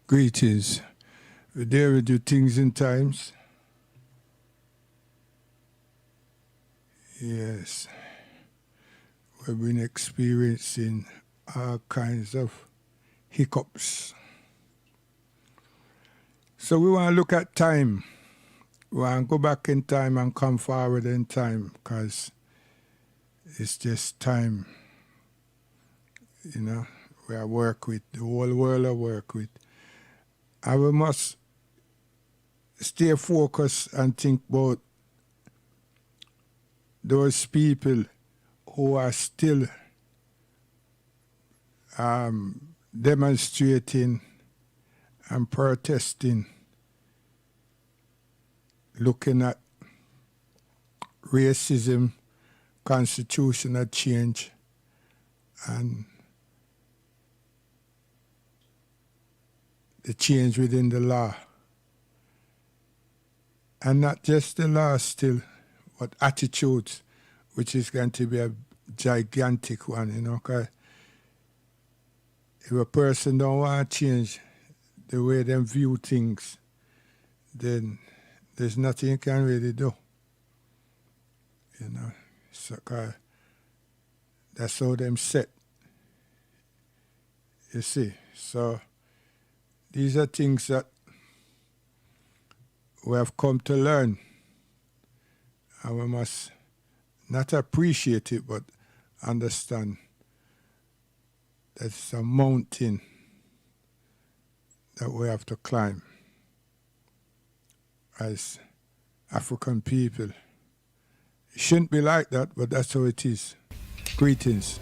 Greetings. We there we do things in times. Yes. We've been experiencing all kinds of hiccups. So we want to look at time. We want to go back in time and come forward in time because it's just time. You know, we are work with, the whole world I work with. And we must stay focused and think about those people who are still demonstrating and protesting, looking at racism, constitutional change, and the change within the law. And not just the law still, but attitudes, which is going to be a gigantic one, you know, because if a person don't want to change the way they view things, then there's nothing you can really do, you know. So, that's how them set, you see. So these are things that we have come to learn, and we must not appreciate it, but understand that it's a mountain that we have to climb as African people. It shouldn't be like that, but that's how it is. Greetings.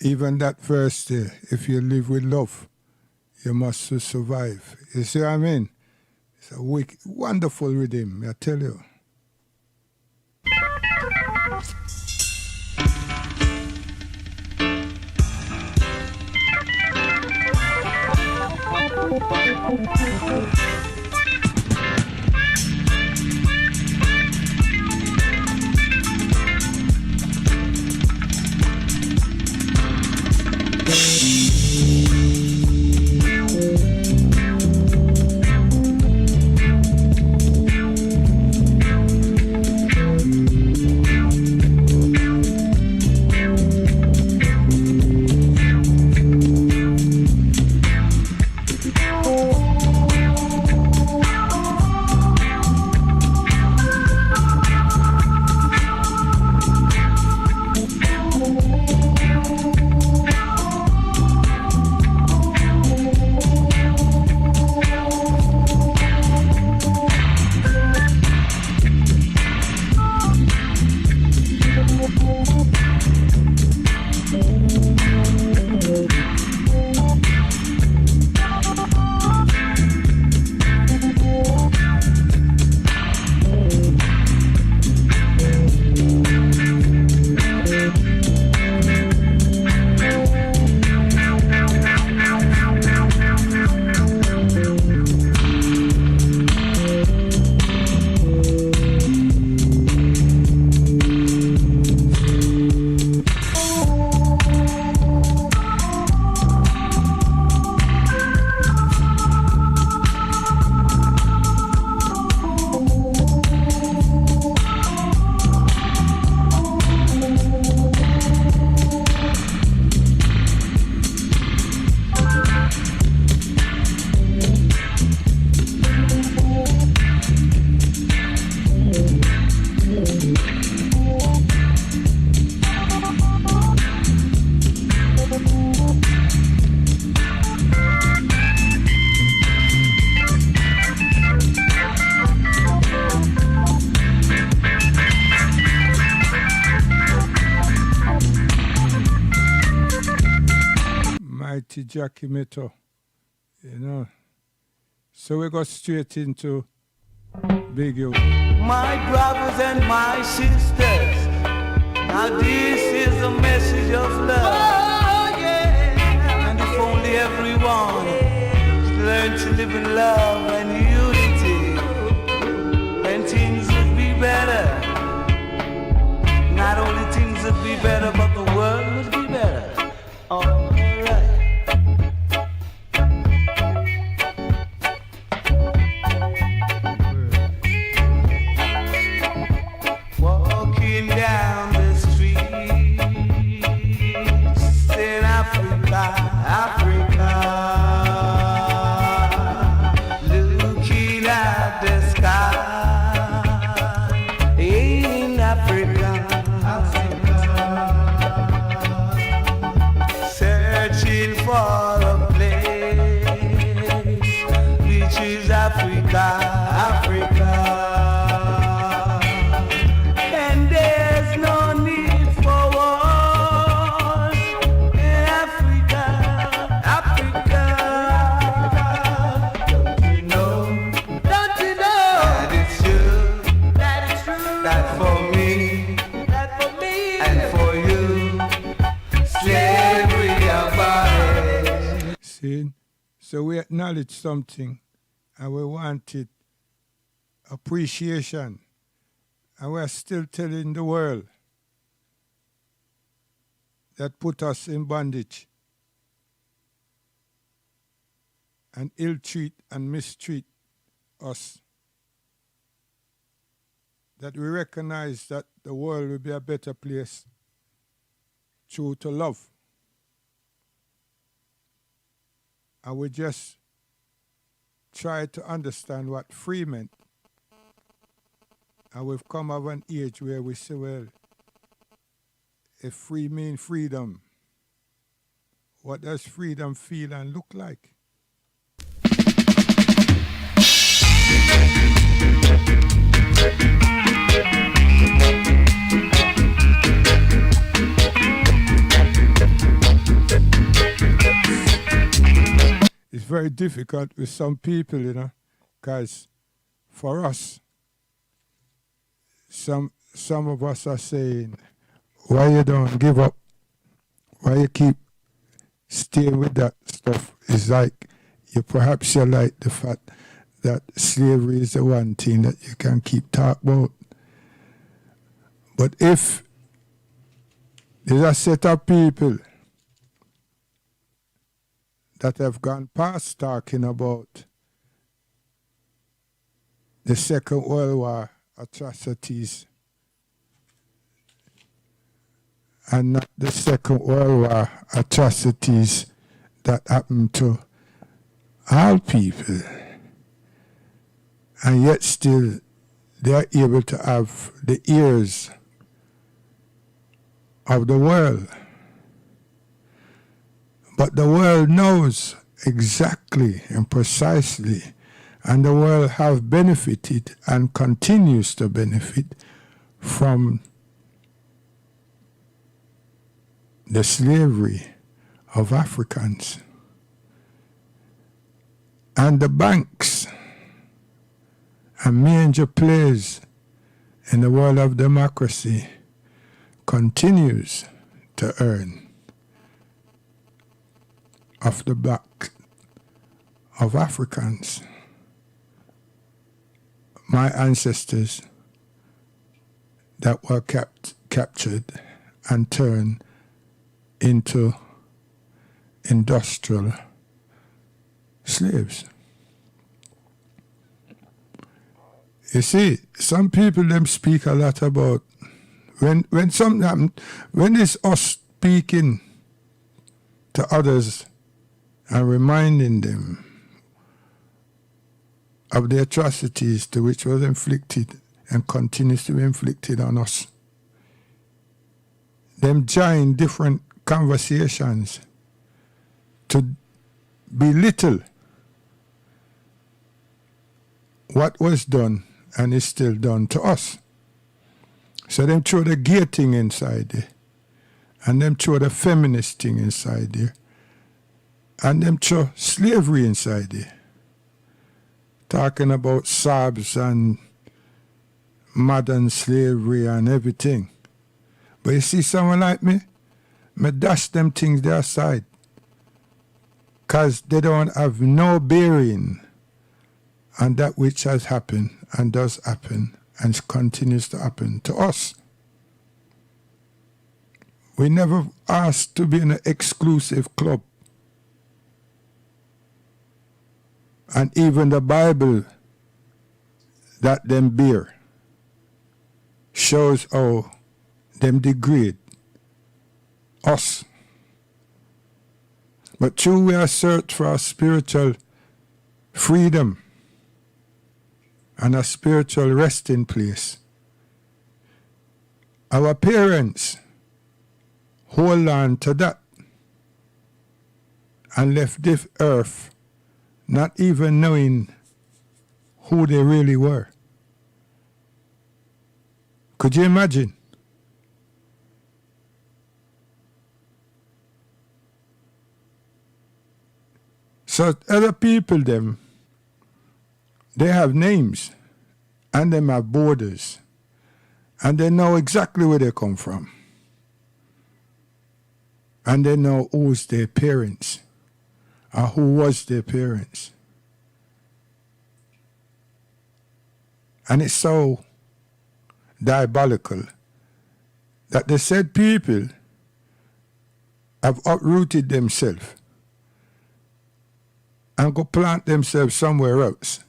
Even that verse there, if you live with love, you must survive. You see what I mean? It's a wonderful rhythm, I tell you. mighty Jackie Mito, you know. So we go straight into Big You. My brothers and my sisters, now this is a message of love. Oh, yeah. And if only everyone learned to live in love and unity, then things would be better. Not only things would be better, but the world would be better. All right. Walking down the streets in Africa, looking at the sky in Africa, searching for a place which is Africa. And there's no need for wars in Africa. Don't you know that it's true, that for me and for you, slavery abolished. See? So we acknowledge something and we wanted appreciation. And we're still telling the world that put us in bondage and ill-treat and mistreat us, that we recognize that the world will be a better place through to love. And we just try to understand what free meant. And we've come of an age where we say, well, if free means freedom, what does freedom feel and look like? It's very difficult with some people, you know, because for us, some of us are saying, why you don't give up? Why you keep staying with that stuff? It's like you like the fact that slavery is the one thing that you can keep talking about. But if there's a set of people that have gone past talking about the Second World War atrocities and not the Second World War atrocities that happened to all people, and yet still they are able to have the ears of the world. But the world knows exactly and precisely, and the world have benefited and continues to benefit from the slavery of Africans. And the banks and major players in the world of democracy continues to earn off the back of Africans. My ancestors that were captured and turned into industrial slaves. You see, some people them speak a lot about when something happened, when it's us speaking to others and reminding them of the atrocities to which was inflicted and continues to be inflicted on us. Them join different conversations to belittle what was done and is still done to us. So them throw the gay thing inside there, and them throw the feminist thing inside there, And them throw slavery inside there. Talking about Sabs and modern slavery and everything. But you see someone like me dash them things their side. Because they don't have no bearing on that which has happened and does happen and continues to happen to us. We never asked to be in an exclusive club. And even the Bible that them bear shows how them degrade us. But true, we are search for a spiritual freedom and a spiritual resting place. Our parents hold on to that and left this earth not even knowing who they really were. Could you imagine? So other people, them, they have names and them have borders and they know exactly where they come from. And they know who's their parents or who was their parents. And it's so diabolical that the said people have uprooted themselves and go plant themselves somewhere else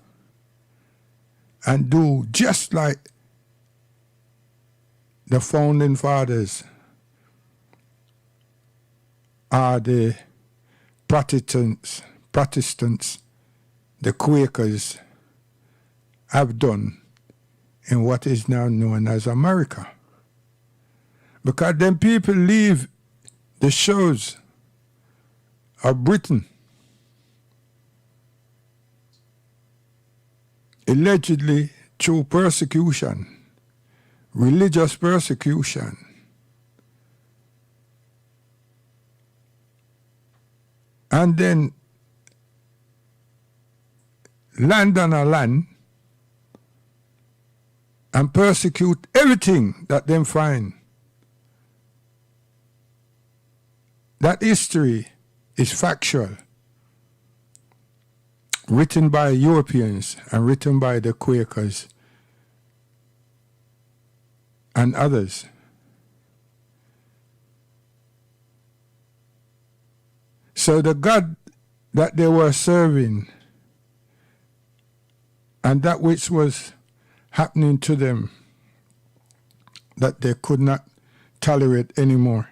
and do just like the founding fathers are the Protestants, the Quakers have done in what is now known as America. Because them people leave the shores of Britain allegedly through persecution, religious persecution. And then land on a land and persecute everything that them find. That history is factual, written by Europeans and written by the Quakers and others. So the God that they were serving and that which was happening to them that they could not tolerate anymore.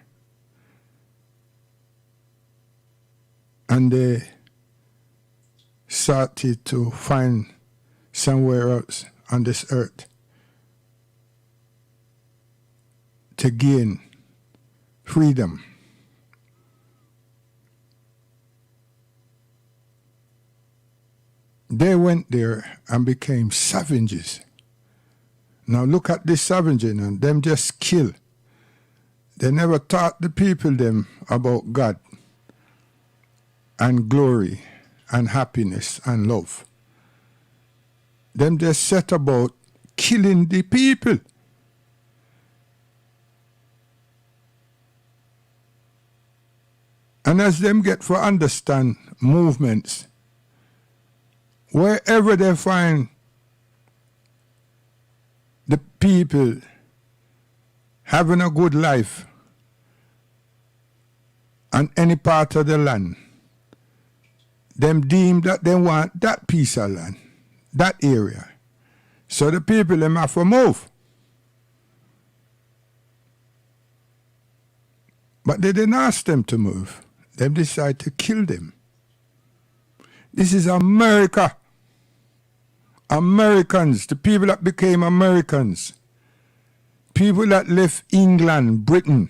And they started to find somewhere else on this earth to gain freedom. They went there and became savages. Now look at this savaging and them just kill. They never taught the people them about God and glory and happiness and love. Them just set about killing the people. And as them get for understand movements, wherever they find the people having a good life on any part of the land, them deem that they want that piece of land, that area. So the people them have to move. But they didn't ask them to move. They decided to kill them. This is America. Americans, the people that became Americans. People that left England, Britain.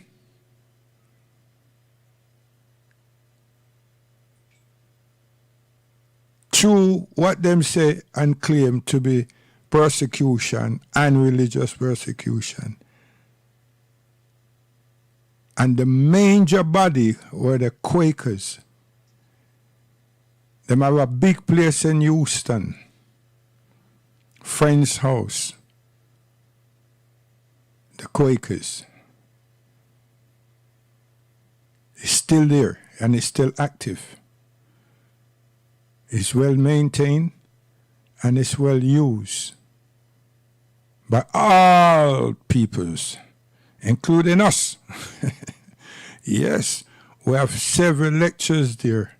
Through what them say and claim to be persecution and religious persecution. And the major body were the Quakers Them have a big place in Houston. Friend's House. The Quakers. It's still there and it's still active. It's well maintained and it's well used by all peoples, including us. Yes, we have several lectures there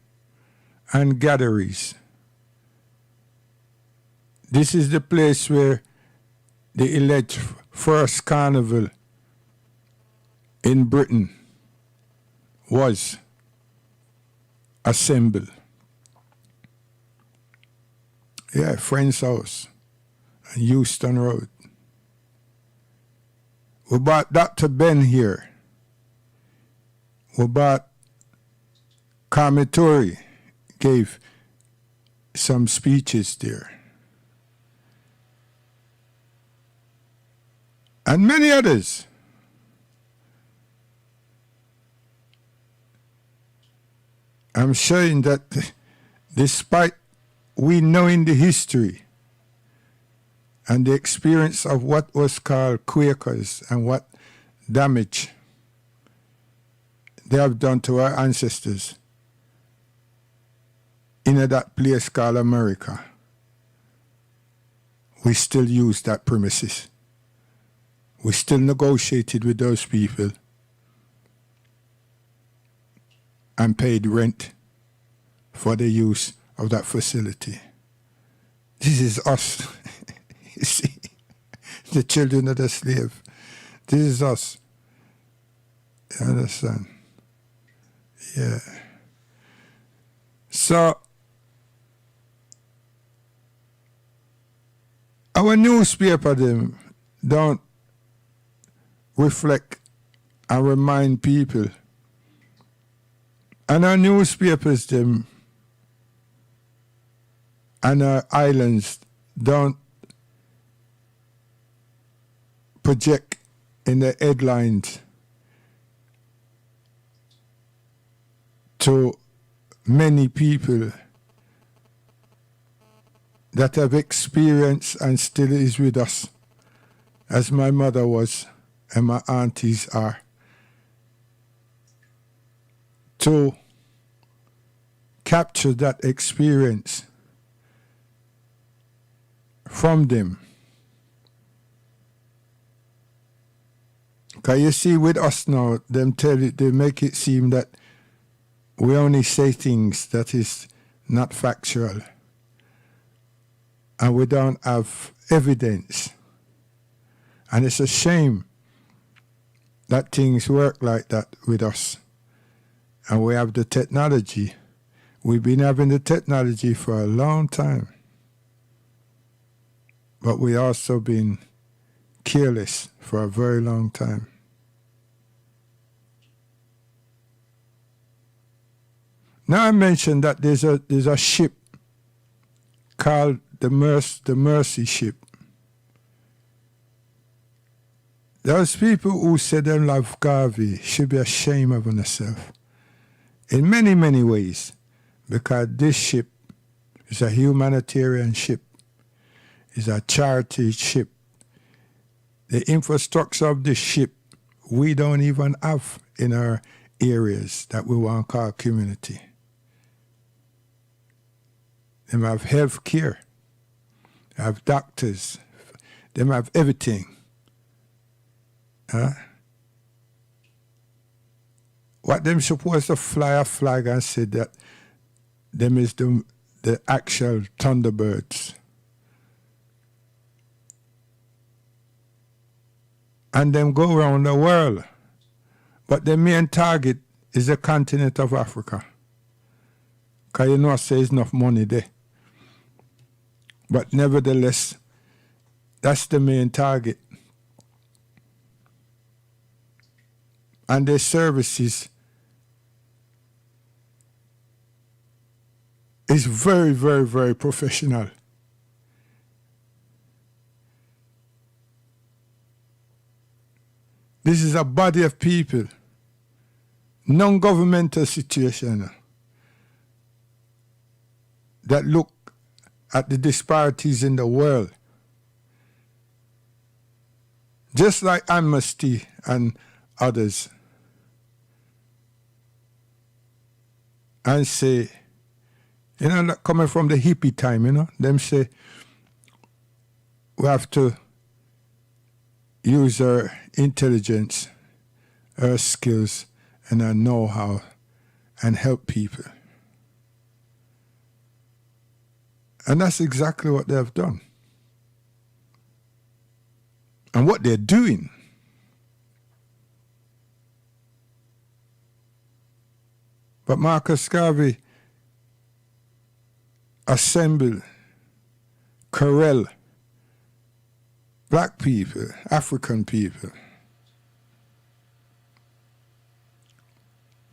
and gatherings. This is the place where the alleged first carnival in Britain was assembled. Yeah, Friend's House on Houston Road. We brought Dr. Ben here. We brought Kamitori, gave some speeches there. And many others. I'm showing that despite we knowing the history and the experience of what was called Quakers and what damage they have done to our ancestors in that place called America, we still use that premises. We still negotiated with those people and paid rent for the use of that facility. This is us. You see, the children of the slave. This is us. You understand? Yeah. So, our newspaper, them, don't reflect and remind people. And our newspapers, them, and our islands don't project in the headlines to many people that have experienced and still is with us, as my mother was and my aunties are, to capture that experience from them. Because you see, with us now, they make it seem that we only say things that is not factual, and we don't have evidence. And it's a shame that things work like that with us. And we have the technology. We've been having the technology for a long time. But we also been careless for a very long time. Now I mentioned that there's a ship called the Mercy ship. Those people who say they love Garvey should be ashamed of themselves in many, many ways, because this ship is a humanitarian ship, is a charity ship. The infrastructure of this ship we don't even have in our areas that we want to call community. They have health care, they have doctors, they have everything. What them supposed to fly a flag and say that them is the actual Thunderbirds. And them go around the world. But the main target is the continent of Africa. Because you know I say there's enough money there. But nevertheless, that's the main target. And their services is very, very, very professional. This is a body of people, non-governmental situation. that look at the disparities in the world, just like Amnesty and others, and say, you know, that coming from the hippie time, you know, them say, we have to use our intelligence, our skills, and our know-how and help people. And that's exactly what they've done. And what they're doing. But Marcus Garvey assembled, corral black people, African people,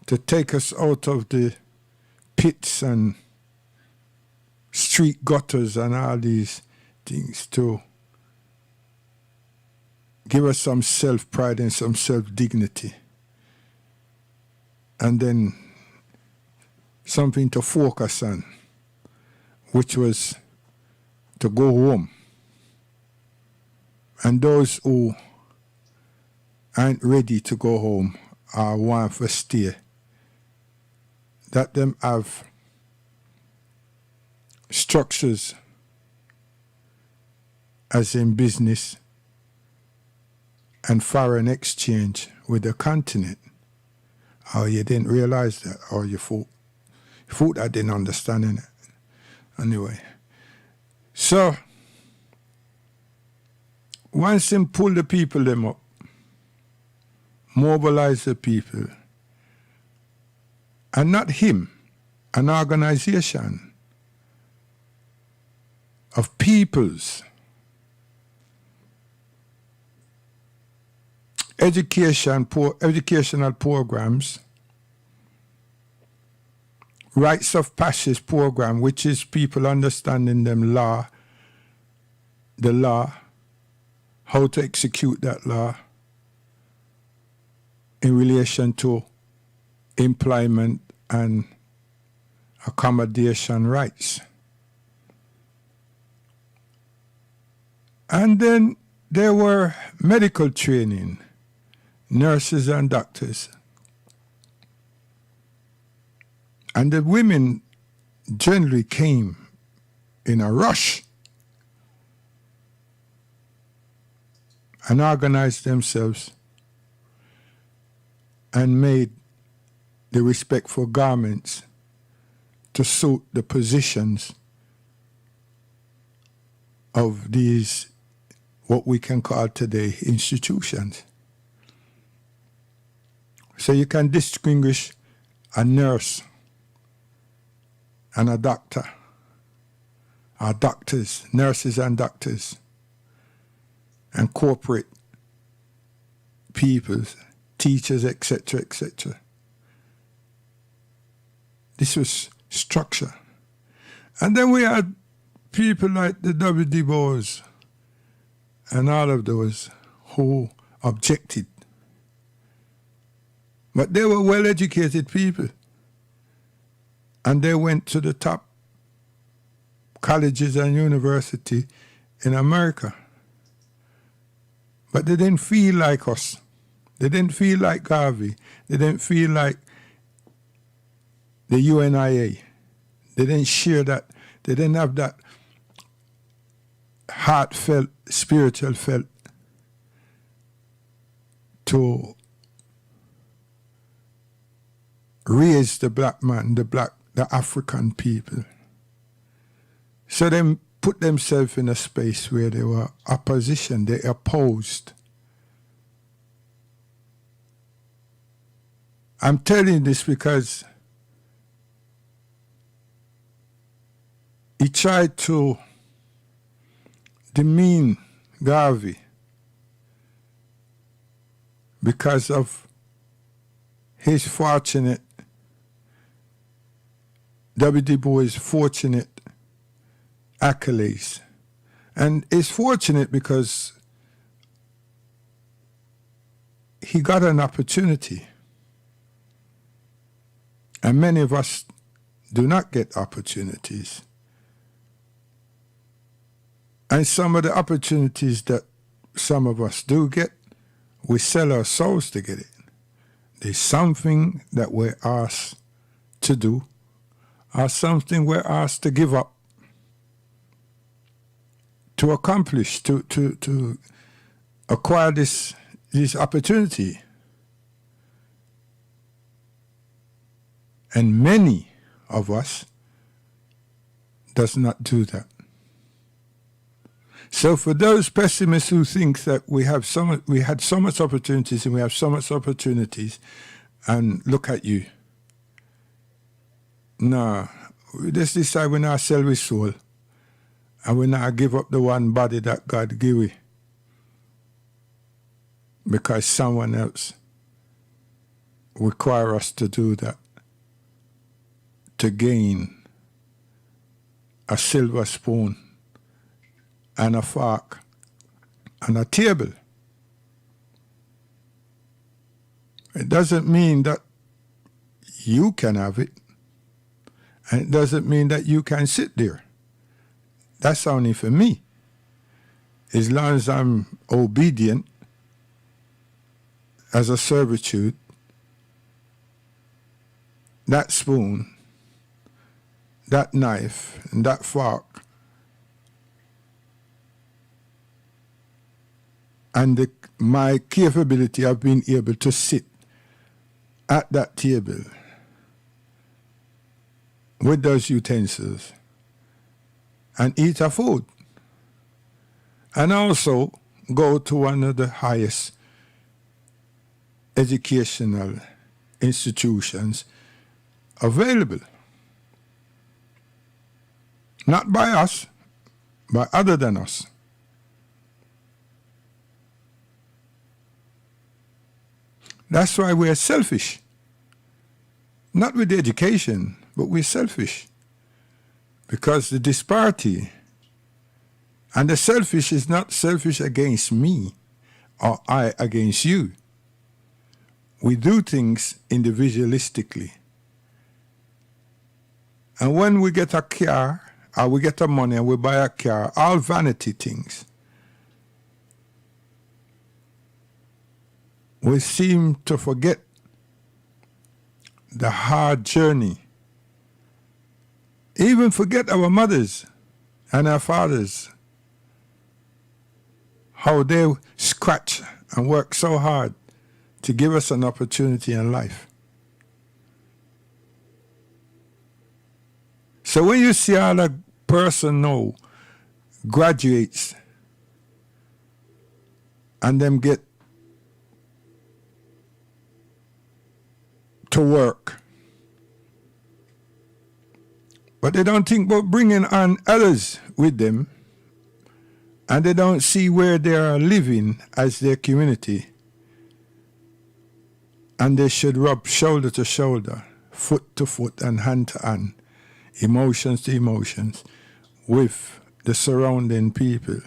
to take us out of the pits and street gutters and all these things, to give us some self-pride and some self-dignity, and then something to focus on, which was to go home. And those who aren't ready to go home or want to stay, that them have structures as in business and foreign exchange with the continent. Or you didn't realize that, or you thought I didn't understand it. Anyway, so once him pull the people them up, mobilize the people, and not him, an organization of peoples, educational programs, rites of passage program, which is people understanding them law, the law, how to execute that law in relation to employment and accommodation rights. And then there were medical training, nurses and doctors. And the women generally came in a rush and organized themselves and made the respectful garments to suit the positions of these, what we can call today, institutions. So you can distinguish a nurse and a doctor, or doctors, nurses and doctors, and corporate people, teachers, etc., etc. This was structure. And then we had people like the W.D. Boers and all of those who objected. But they were well-educated people. And they went to the top colleges and universities in America. But they didn't feel like us. They didn't feel like Garvey. They didn't feel like the UNIA. They didn't share that. They didn't have that heartfelt, spiritual felt to raise the black man, the African people. So they put themselves in a space where they were opposition, they opposed. I'm telling this because he tried to demean Garvey because of his fortunate, W.D. Boers' fortunate accolades. And it's fortunate because he got an opportunity. And many of us do not get opportunities. And some of the opportunities that some of us do get, we sell our souls to get it. There's something that we're asked to do, or something we're asked to give up, to accomplish, to acquire this opportunity. And many of us does not do that. So for those pessimists who think that we had so much opportunities and we have so much opportunities, and look at you. No, we just decide we're not sell our soul, and we not give up the one body that God give we, because someone else require us to do that, to gain a silver spoon and a fork and a table. It doesn't mean that you can have it, and it doesn't mean that you can sit there. That's only for me. As long as I'm obedient as a servitude, that spoon, that knife, and that fork, and my capability of being able to sit at that table with those utensils and eat a food, and also go to one of the highest educational institutions available. Not by us, but other than us. That's why we're selfish. Not with the education, but we're selfish. Because the disparity, and the selfish is not selfish against me or I against you. We do things individualistically. And when we get a car, or we get the money and we buy a car, all vanity things, we seem to forget the hard journey. Even forget our mothers and our fathers, how they scratch and work so hard to give us an opportunity in life. So when you see how a person now graduates and them get to work, but they don't think about bringing on others with them, and they don't see where they are living as their community, and they should rub shoulder to shoulder, foot to foot, and hand to hand, emotions to emotions, with the surrounding people.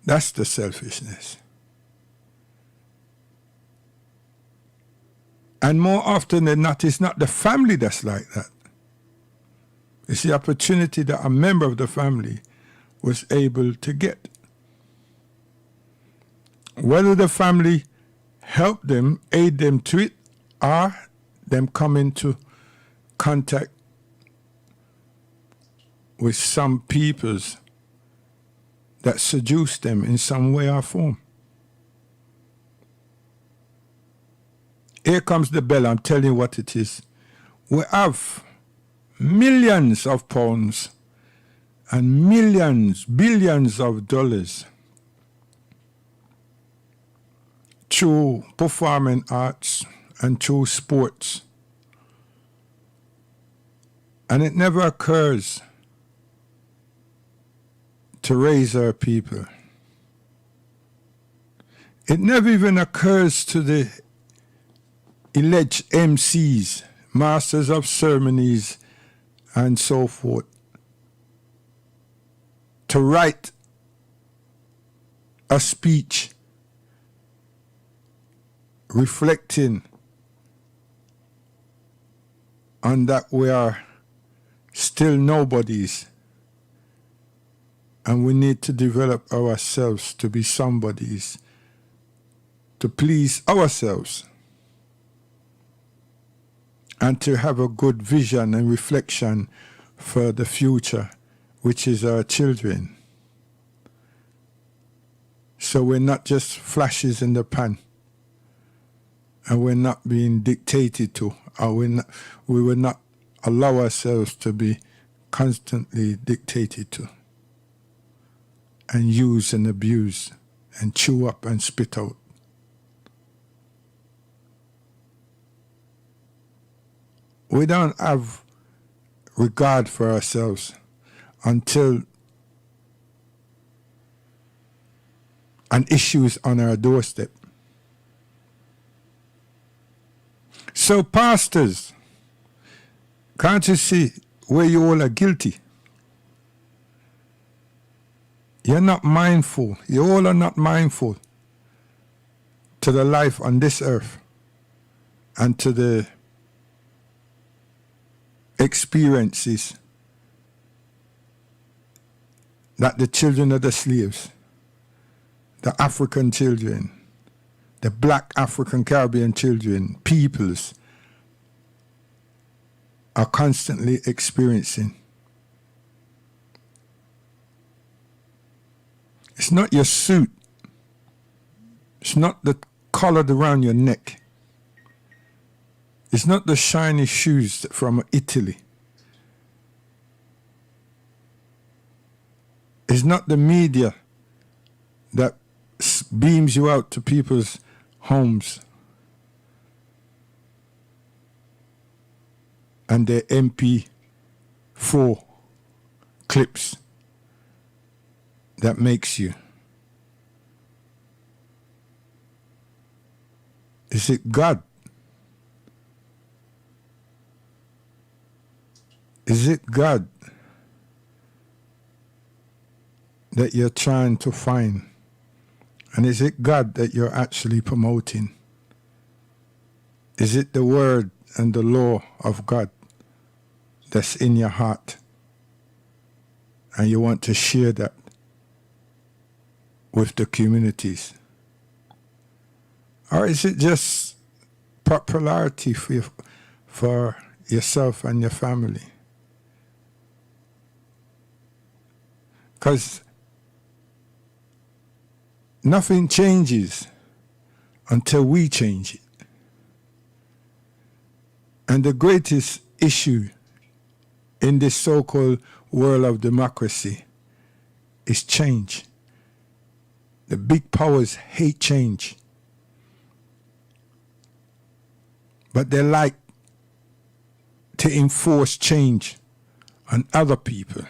That's the selfishness. And more often than not, it's not the family that's like that. It's the opportunity that a member of the family was able to get. Whether the family helped them, aid them to it, or them come into contact with some peoples that seduce them in some way or form. Here comes the bell, I'm telling you what it is. We have millions of pounds and millions, billions of dollars through performing arts and through sports. And it never occurs to raise our people. It never even occurs to the alleged MCs, masters of ceremonies, and so forth, to write a speech reflecting on that we are still nobodies And we need to develop ourselves to be somebodies, to please ourselves, and to have a good vision and reflection for the future, which is our children. So we're not just flashes in the pan, and we're not being dictated to, or we will not allow ourselves to be constantly dictated to and use and abuse and chew up and spit out. We don't have regard for ourselves until an issue is on our doorstep. So pastors, can't you see where you all are guilty? You're not mindful. You all are not mindful to the life on this earth and to the experiences that the children of the slaves, the African children, the black African Caribbean children, peoples are constantly experiencing. It's not your suit. It's not the collar around your neck. It's not the shiny shoes from Italy. It's not the media that beams you out to people's homes and their MP4 clips that makes you. Is it God? Is it God that you're trying to find? And is it God that you're actually promoting? Is it the word and the law of God that's in your heart? And you want to share that with the communities? Or is it just popularity for yourself and your family? Because nothing changes until we change it. And the greatest issue in this so-called world of democracy is change. The big powers hate change. But they like to enforce change on other people.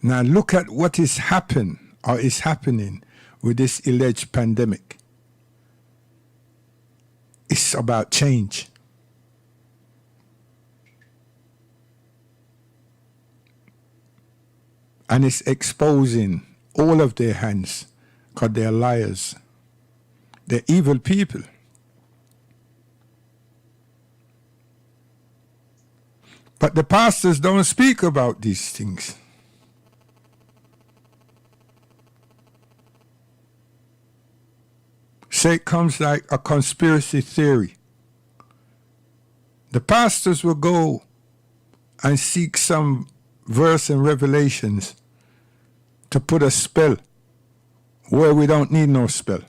Now look at what is happened or is happening with this alleged pandemic. It's about change. And it's exposing all of their hands because they're liars. They're evil people. But the pastors don't speak about these things. Say it comes like a conspiracy theory. The pastors will go and seek some verse in Revelations to put a spell where we don't need no spell.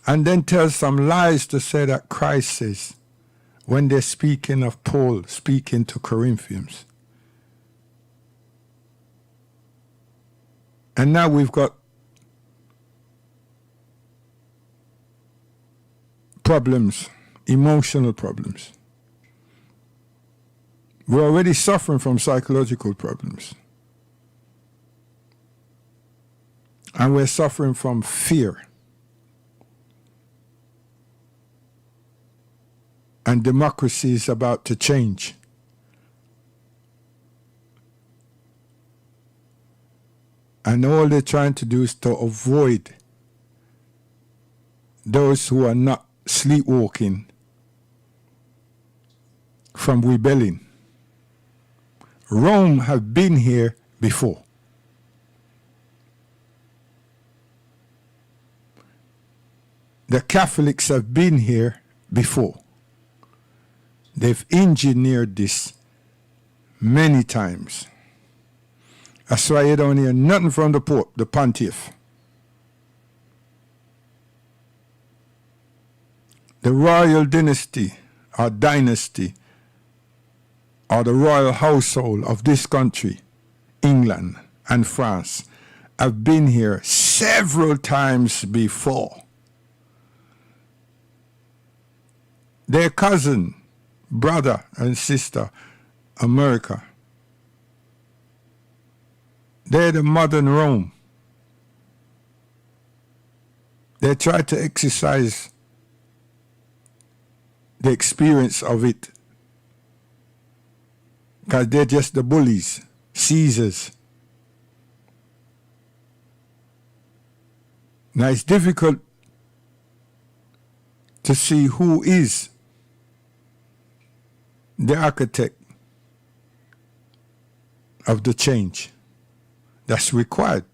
And then tell some lies to say that Christ says when they're speaking of Paul speaking to Corinthians. And now we've got problems, emotional problems. We're already suffering from psychological problems. And we're suffering from fear. And democracy is about to change. And all they're trying to do is to avoid those who are not sleepwalking from rebelling. Rome have been here before. The Catholics have been here before. They've engineered this many times. That's why you don't hear nothing from the Pope, the Pontiff. The royal dynasty or dynasty or the royal household of this country, England and France, have been here several times before. Their cousin, brother and sister, America, they're the modern Rome. They try to exercise the experience of it because they're just the bullies, Caesars. Now it's difficult to see who is the architect of the change that's required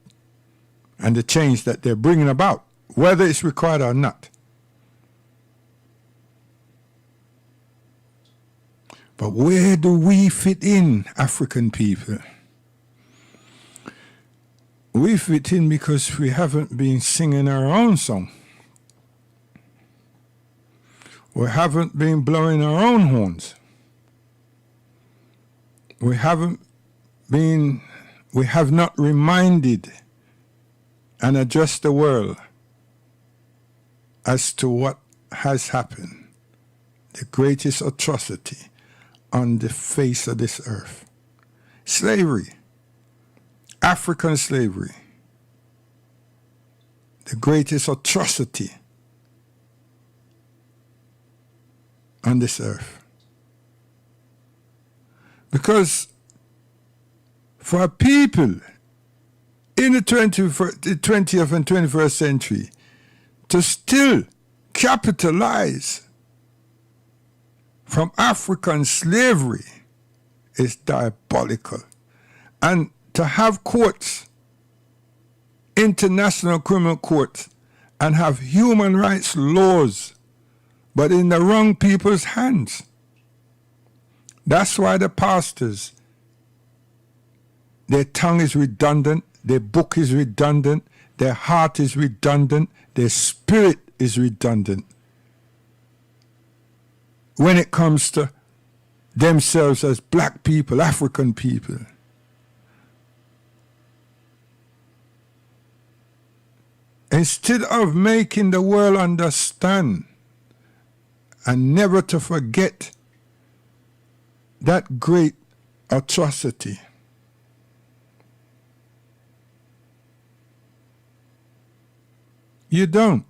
and the change that they're bringing about, whether it's required or not. But where do we fit in, African people? We fit in because we haven't been singing our own song. We haven't been blowing our own horns. We have not reminded and addressed the world as to what has happened, the greatest atrocity on the face of this earth. Slavery, African slavery, the greatest atrocity on this earth. Because for people in the 20th and 21st century to still capitalize from African slavery is diabolical. And to have courts, international criminal courts, and have human rights laws, but in the wrong people's hands. That's why the pastors, their tongue is redundant, their book is redundant, their heart is redundant, their spirit is redundant when it comes to themselves as black people, African people. Instead of making the world understand and never to forget that great atrocity, you don't.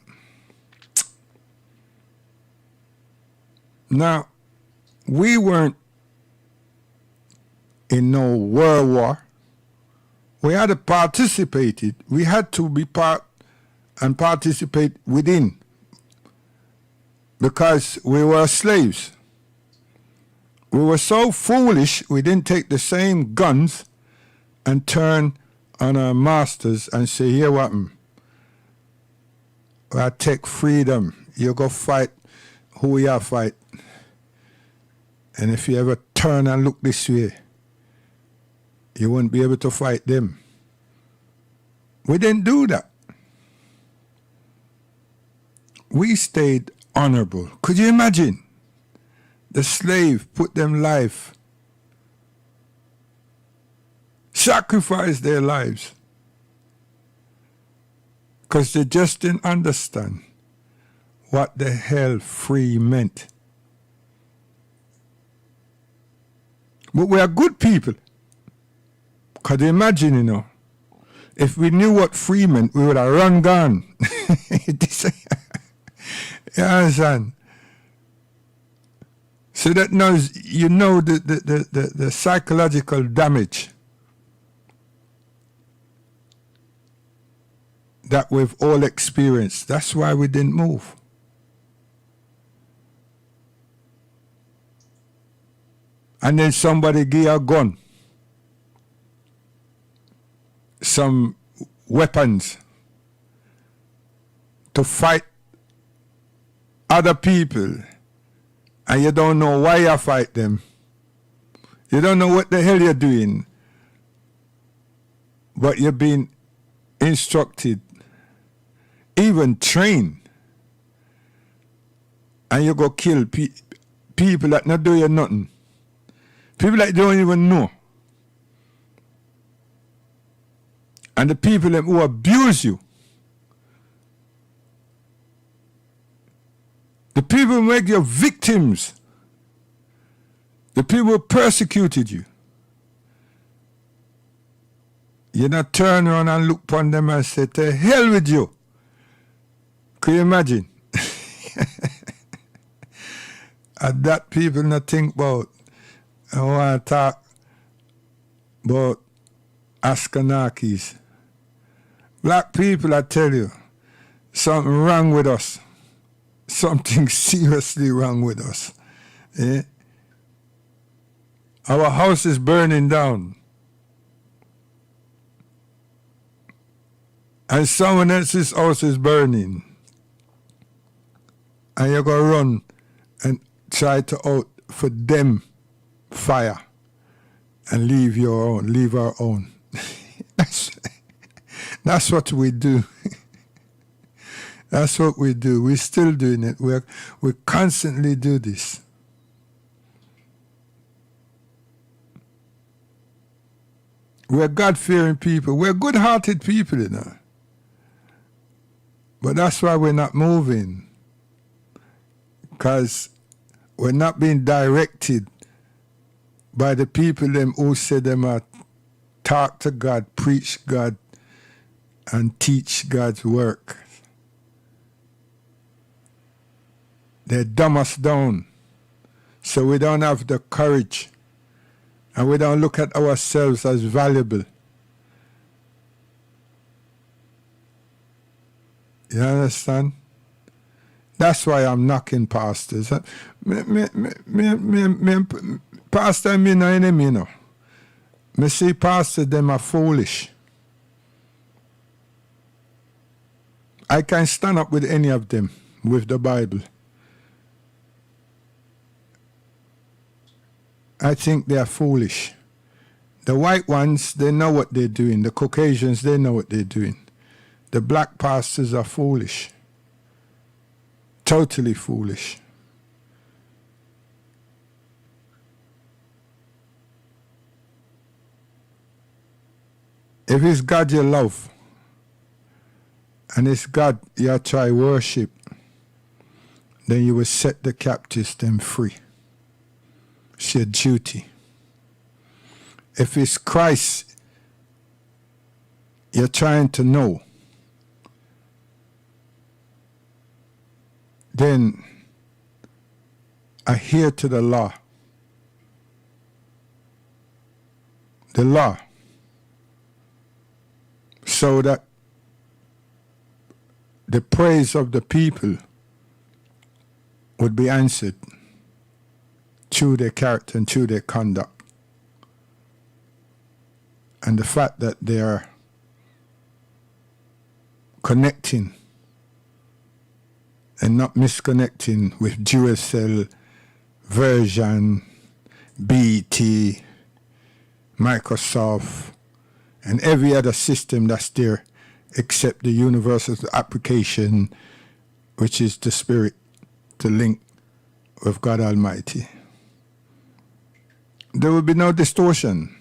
Now, we weren't in no world war. We had to participate. We had to be part and participate within because we were slaves. We were so foolish we didn't take the same guns and turn on our masters and say, here what? I take freedom. You go fight who we are fight. And if you ever turn and look this way, you won't be able to fight them. We didn't do that. We stayed honorable. Could you imagine? The slave put them life, sacrificed their lives, because they just didn't understand what the hell free meant. But we are good people. Could you imagine, you know, if we knew what free meant, we would have run gone. You understand? So that knows, you know, the psychological damage that we've all experienced. That's why we didn't move. And then somebody give a gun some weapons to fight other people, and you don't know why you fight them. You don't know what the hell you're doing, but you're being instructed, even trained, and you go kill people that not do you nothing. People that don't even know. And the people who abuse you, the people who make you victims, the people who persecuted you, you not turn around and look upon them and say, to hell with you. Could you imagine? And that people not think about. I want to talk about Askanakis. Black people, I tell you, something wrong with us. Something seriously wrong with us. Eh? Our house is burning down. And someone else's house is burning. And you're going to run and try to out for them fire and leave your own, leave our own. That's what we do. That's what we do. We're still doing it. We constantly do this. We're God-fearing people. We're good-hearted people, you know. But that's why we're not moving. Because we're not being directed by the people them who say them are talk to God, preach God, and teach God's work. They dumb us down. So we don't have the courage. And we don't look at ourselves as valuable. You understand? That's why I'm knocking pastors. Pastor, me no enemy, you know. Me see pastors, them are foolish. I can't stand up with any of them with the Bible. I think they are foolish. The white ones, they know what they're doing. The Caucasians, they know what they're doing. The black pastors are foolish. Totally foolish. If it's God you love, and it's God you try worship, then you will set the captives them free. It's your duty. If it's Christ you're trying to know, then adhere to the law. The law. So that the praise of the people would be answered through their character and through their conduct. And the fact that they are connecting and not misconnecting with Duracell, Version, BT, Microsoft, and every other system that's there except the universal application, which is the Spirit, to link with God Almighty. There will be no distortion.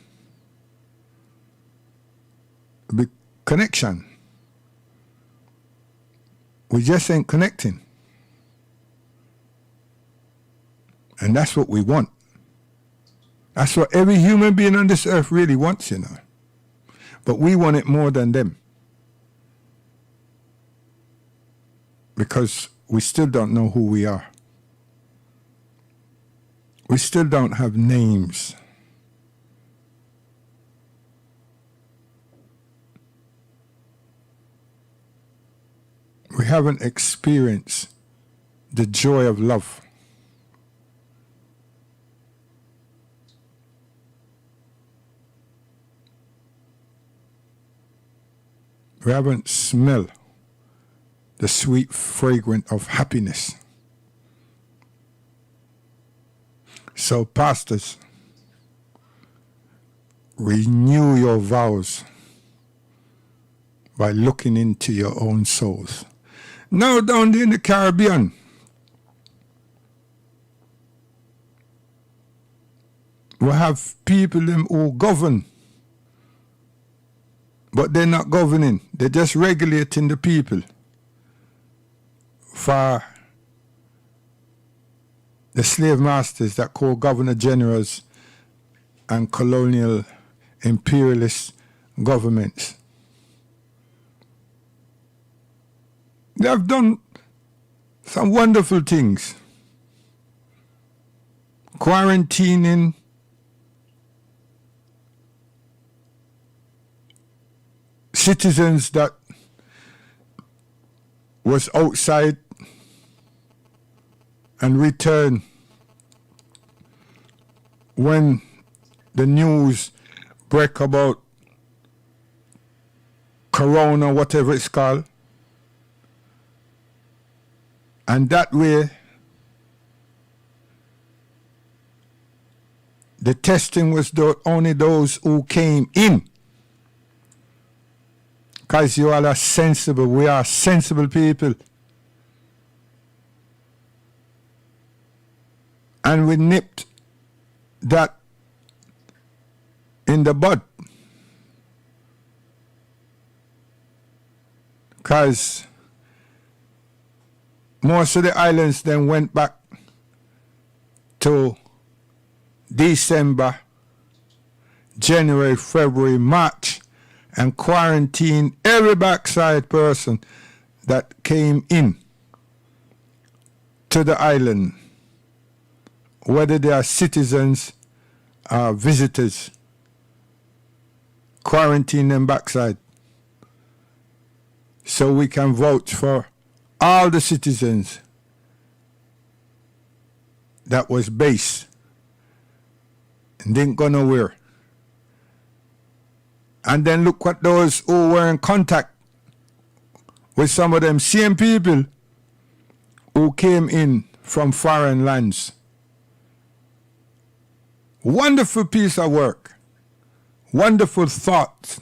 There will be connection. We just ain't connecting. And that's what we want. That's what every human being on this earth really wants, you know. But we want it more than them. Because we still don't know who we are. We still don't have names. We haven't experienced the joy of love. We haven't smelled the sweet fragrance of happiness. So, pastors, renew your vows by looking into your own souls. Now down there in the Caribbean, we have people them who govern, but they're not governing. They're just regulating the people for the slave masters that call governor generals and colonial imperialist governments. They have done some wonderful things. Quarantining citizens that was outside and returned when the news break about corona, whatever it's called. And that way, the testing was only those who came in. Because you all are sensible. We are sensible people. And we nipped that in the bud. Because most of the islands then went back to December, January, February, March, and quarantined every backside person that came in to the island, whether they are citizens or visitors. Quarantine them backside so we can vouch for all the citizens that was base and didn't go nowhere. And then look what those who were in contact with some of them same people who came in from foreign lands. Wonderful piece of work, wonderful thought,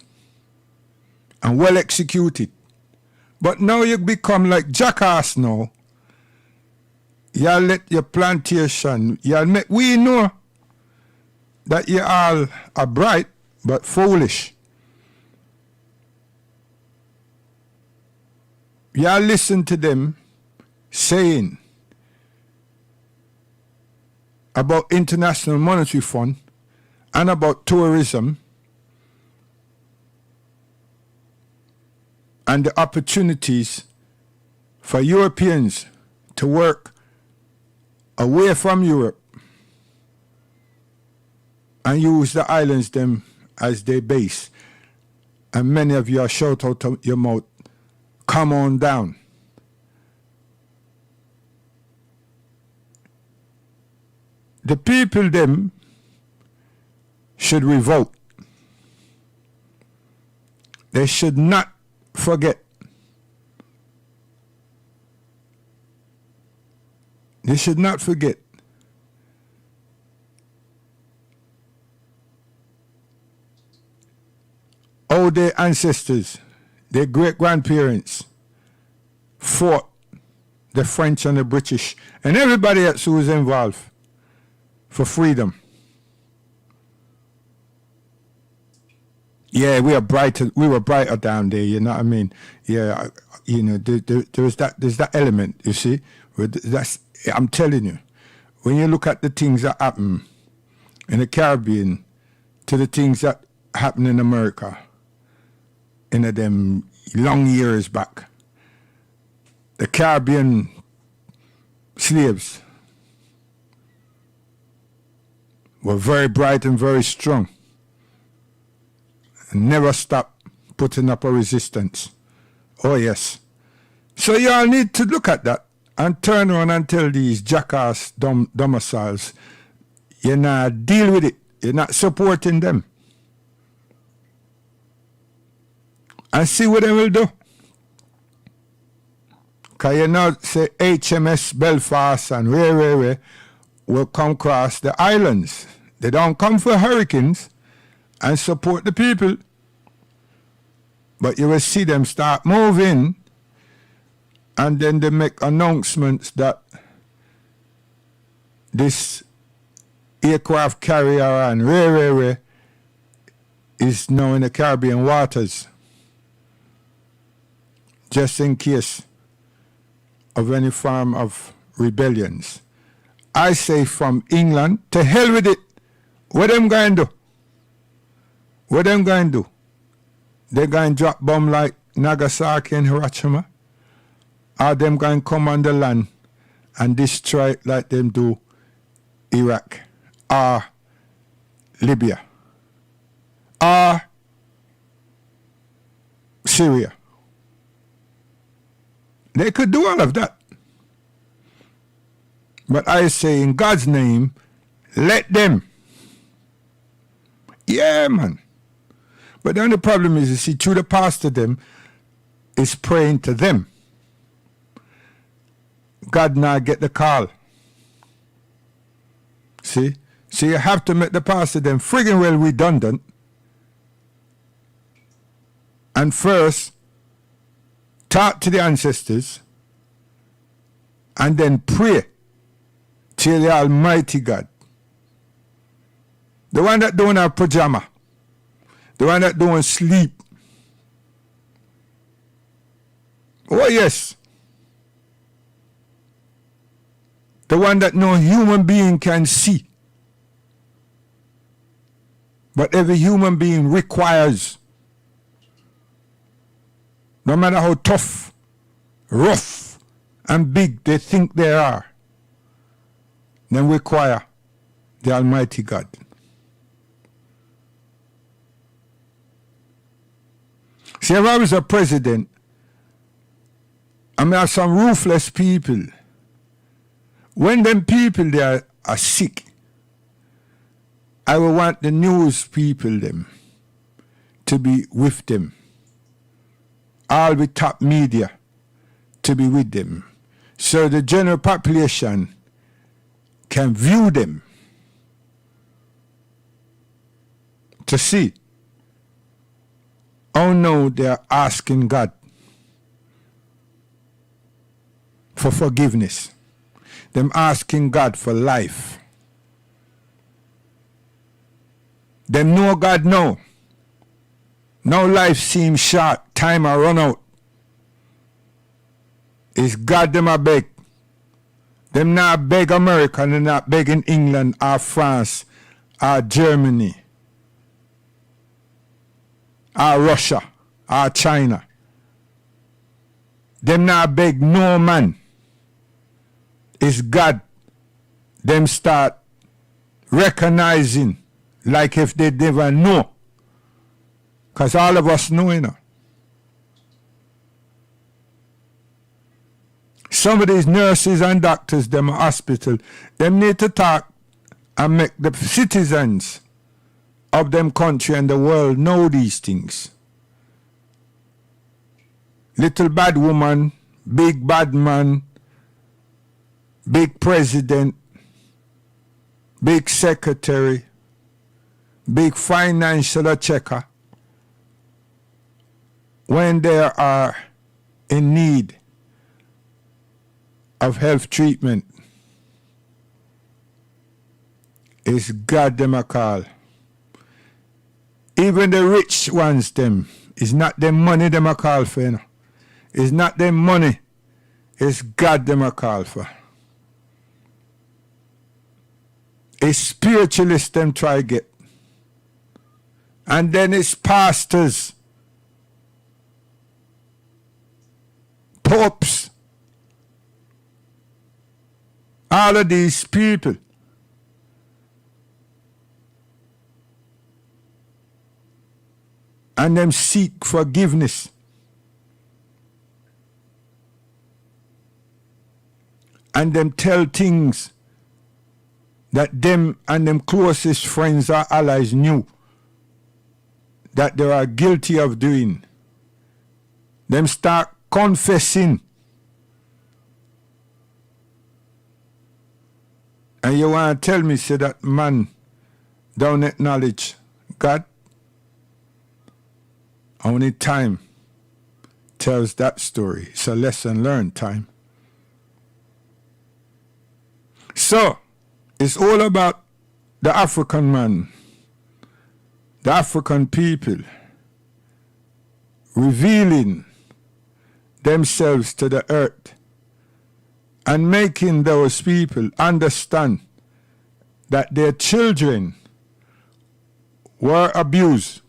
and well executed. But now you become like jackass now. Y'all let your plantation, we know that you all are bright but foolish. Y'all listen to them saying about International Monetary Fund and about tourism and the opportunities for Europeans to work away from Europe and use the islands them as their base. And many of you are shout out of your mouth, come on down. The people them should revolt. They should not forget. They should not forget how their ancestors, their great-grandparents fought the French and the British and everybody else who was involved for freedom. Yeah, we were brighter down there, you know what I mean? Yeah, you know, there's that element, you see? I'm telling you, when you look at the things that happen in the Caribbean to the things that happen in America in them long years back, the Caribbean slaves were very bright and very strong and never stopped putting up a resistance. Oh yes. So y'all need to look at that and turn around and tell these jackass domiciles, you're not deal with it. You're not supporting them. and see what they will do. Because you know, say HMS Belfast and where will come across the islands. They don't come for hurricanes and support the people. But you will see them start moving, and then they make announcements that this aircraft carrier and where is now in the Caribbean waters, just in case of any form of rebellions. I say from England, to hell with it. What them going to do? What them going to do? They going to drop bomb like Nagasaki and Hiroshima? Or them going to come on the land and destroy it like them do Iraq or Libya or Syria? They could do all of that. But I say in God's name, let them. Yeah, man. But the only problem is, you see, through the pastor them is praying to them. God now get the call. See? So you have to make the pastor them friggin' well redundant. And first, talk to the ancestors, and then pray to the Almighty God. The one that don't have pajama. The one that don't sleep. Oh yes. The one that no human being can see. But every human being requires, no matter how tough, rough, and big they think they are, they require the Almighty God. See, if I was a president, I mean, have some ruthless people. When them people there are sick, I will want the news people them to be with them. All the top media to be with them. So the general population can view them to see. Oh no, they're asking God for forgiveness. Them asking God for life. Them know God know. Now life seems short, time a run out. It's God them a beg. Them not beg America, they not begging England or France or Germany or Russia or China. Them not beg no man. It's God. Them start recognizing like if they never know. Because all of us know, you know. Some of these nurses and doctors, them hospital, them need to talk and make the citizens of them country and the world know these things. Little bad woman, big bad man, big president, big secretary, big financial checker, when they are in need of health treatment, it's God them a call. Even the rich ones them, it's not them money them a call for, you know. It's not them money, it's God them a call for. It's spiritualists them try get. And then it's pastors, popes, all of these people. And them seek forgiveness. And them tell things that them and them closest friends or allies knew that they are guilty of doing. them start confessing. And you want to tell me, say that man don't acknowledge God? Only time tells that story. It's a lesson learned time. So, it's all about the African man, the African people, revealing themselves to the earth and making those people understand that their children were abused.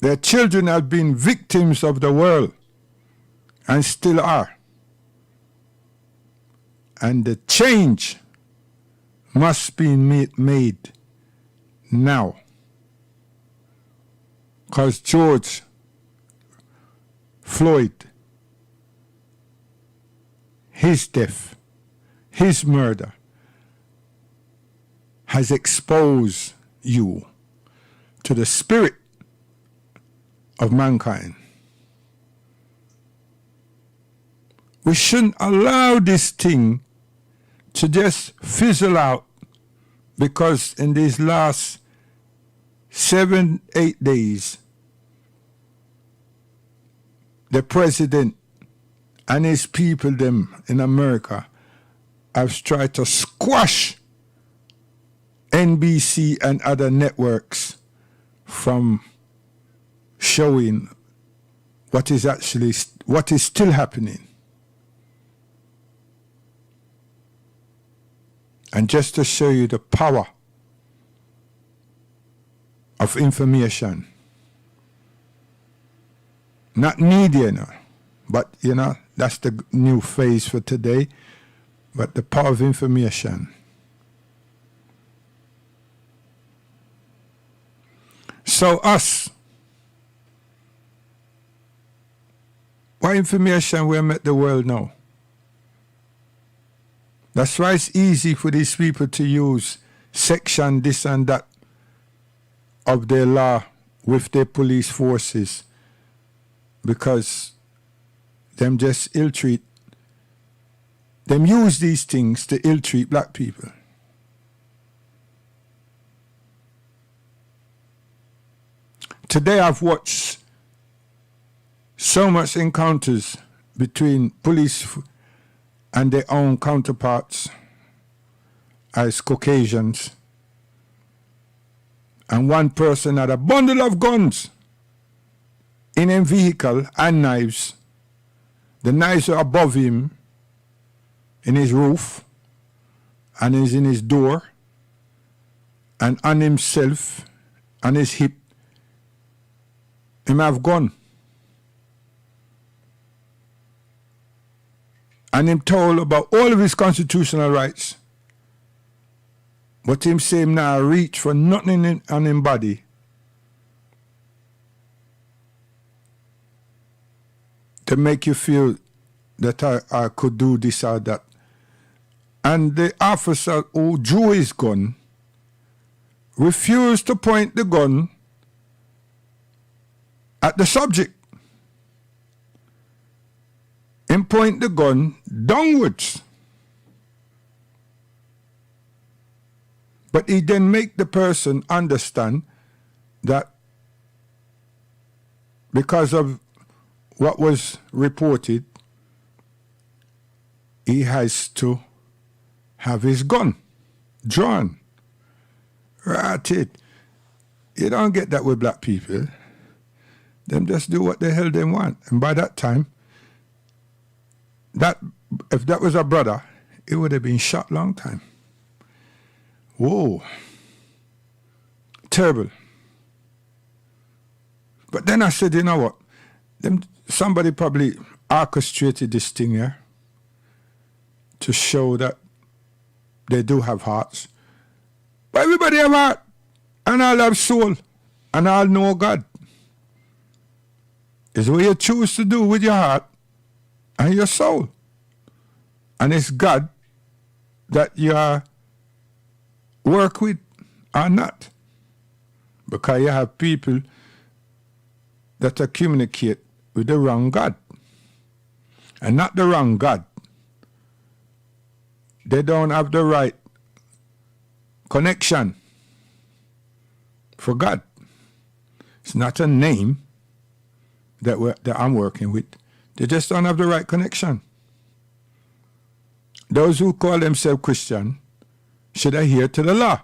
Their children have been victims of the world and still are. And the change must be made now. Because George Floyd, his death, his murder, has exposed you to the spirit of mankind. We shouldn't allow this thing to just fizzle out, because in these last 7-8 days, the president and his people them in America have tried to squash NBC and other networks from showing what is still happening. And just to show you the power of information, not media, but that's the new phase for today, but the power of information. So us, what information we make the world know? That's why it's easy for these people to use section this and that of their law with their police forces, because them just ill-treat, them use these things to ill-treat black people. Today I've watched so much encounters between police and their own counterparts as Caucasians. And one person had a bundle of guns in a vehicle and knives. The knives are above him in his roof, and is in his door, and on himself, on his hip. Him have gun. And him told about all of his constitutional rights. But him say him now reach for nothing on him body. To make you feel that I could do this or that. And the officer who drew his gun refused to point the gun at the subject. And point the gun downwards. But he then make the person understand that because of what was reported, he has to have his gun drawn. Right it. You don't get that with black people. Them just do what the hell they want. And by that time, if that was a brother, it would have been shot long time. Whoa. Terrible. But then I said, you know what? Somebody probably orchestrated this thing here to show that they do have hearts. But everybody have heart, and all have soul, and all know God. It's what you choose to do with your heart and your soul. And it's God that you work with or not. Because you have people that communicate with the wrong God. And not the wrong God. They don't have the right connection for God. It's not a name that I'm working with. They just don't have the right connection. Those who call themselves Christian should adhere to the law.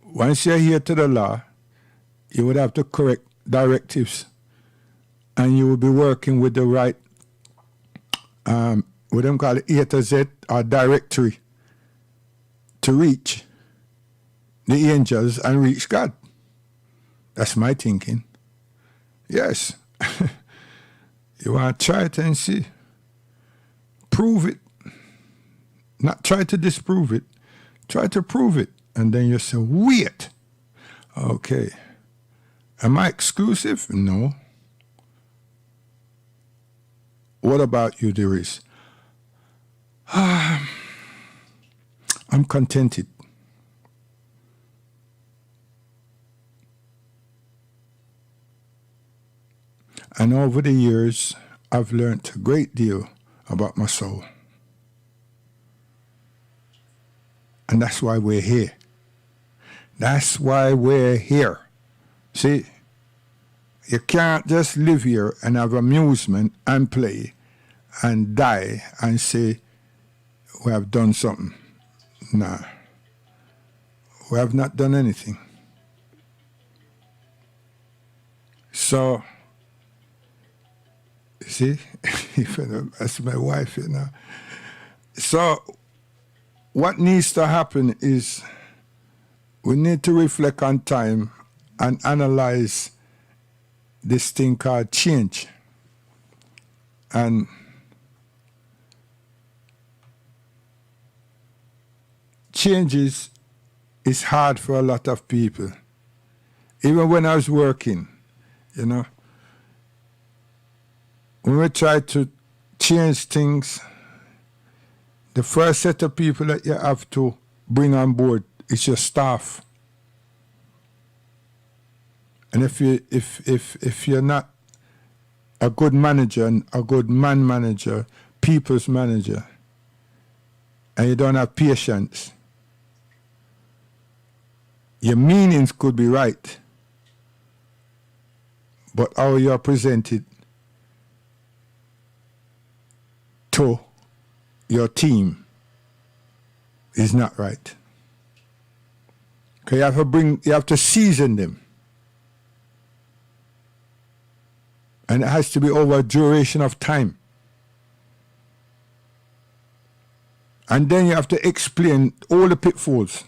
Once you adhere to the law, you would have the correct directives, and you will be working with the right, what them call it, A to Z or directory to reach the angels and reach God. That's my thinking. Yes. You want to try it and see. Prove it. Not try to disprove it. Try to prove it. And then you say, wait. Okay. Am I exclusive? No. What about you, Darius? I'm contented. And over the years, I've learned a great deal about my soul. And that's why we're here. That's why we're here. See, you can't just live here and have amusement and play and die and say, we have done something. Nah. We have not done anything. So, see, that's my wife, you know. So, what needs to happen is we need to reflect on time and analyze this thing called change. And changes is hard for a lot of people. Even when I was working, you know, when we try to change things, the first set of people that you have to bring on board is your staff. And if you're not a good manager and a good man manager, people's manager, and you don't have patience, your meanings could be right, but how you are presented to your team is not right. Okay, you have to season them. And it has to be over a duration of time. And then you have to explain all the pitfalls.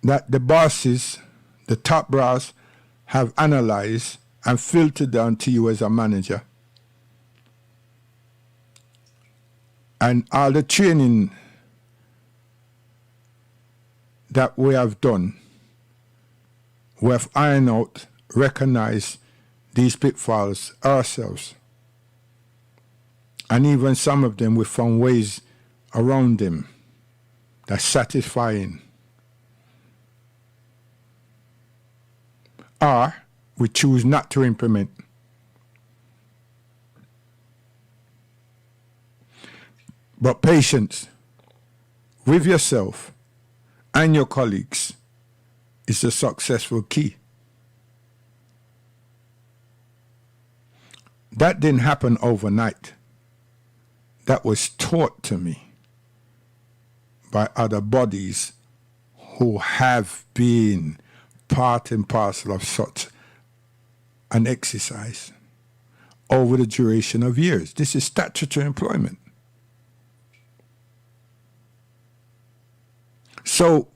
That the bosses, the top brass, have analyzed and filtered down to you as a manager. And all the training that we have done, we have ironed out, recognized these pitfalls ourselves. And even some of them, we found ways around them that's satisfying. Or we choose not to implement. But patience with yourself and your colleagues is a successful key. That didn't happen overnight. That was taught to me by other bodies who have been part and parcel of such an exercise over the duration of years. This is statutory employment. So,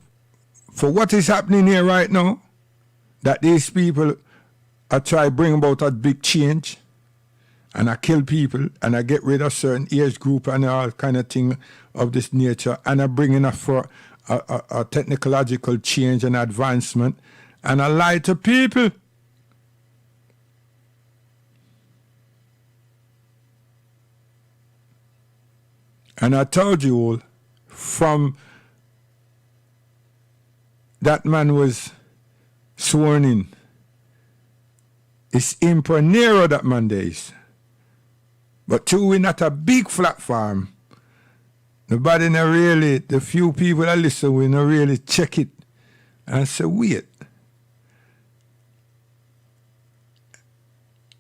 for what is happening here right now, that these people are trying to bring about a big change, and I kill people, and I get rid of certain age group and all kind of thing of this nature, and I bring in a technological change and advancement, and I lie to people. And I told you all, from that man was sworn in. It's Emperor Nero that man there is. But two, we not a big platform. Nobody not really, the few people that listen, we not really check it and say, wait.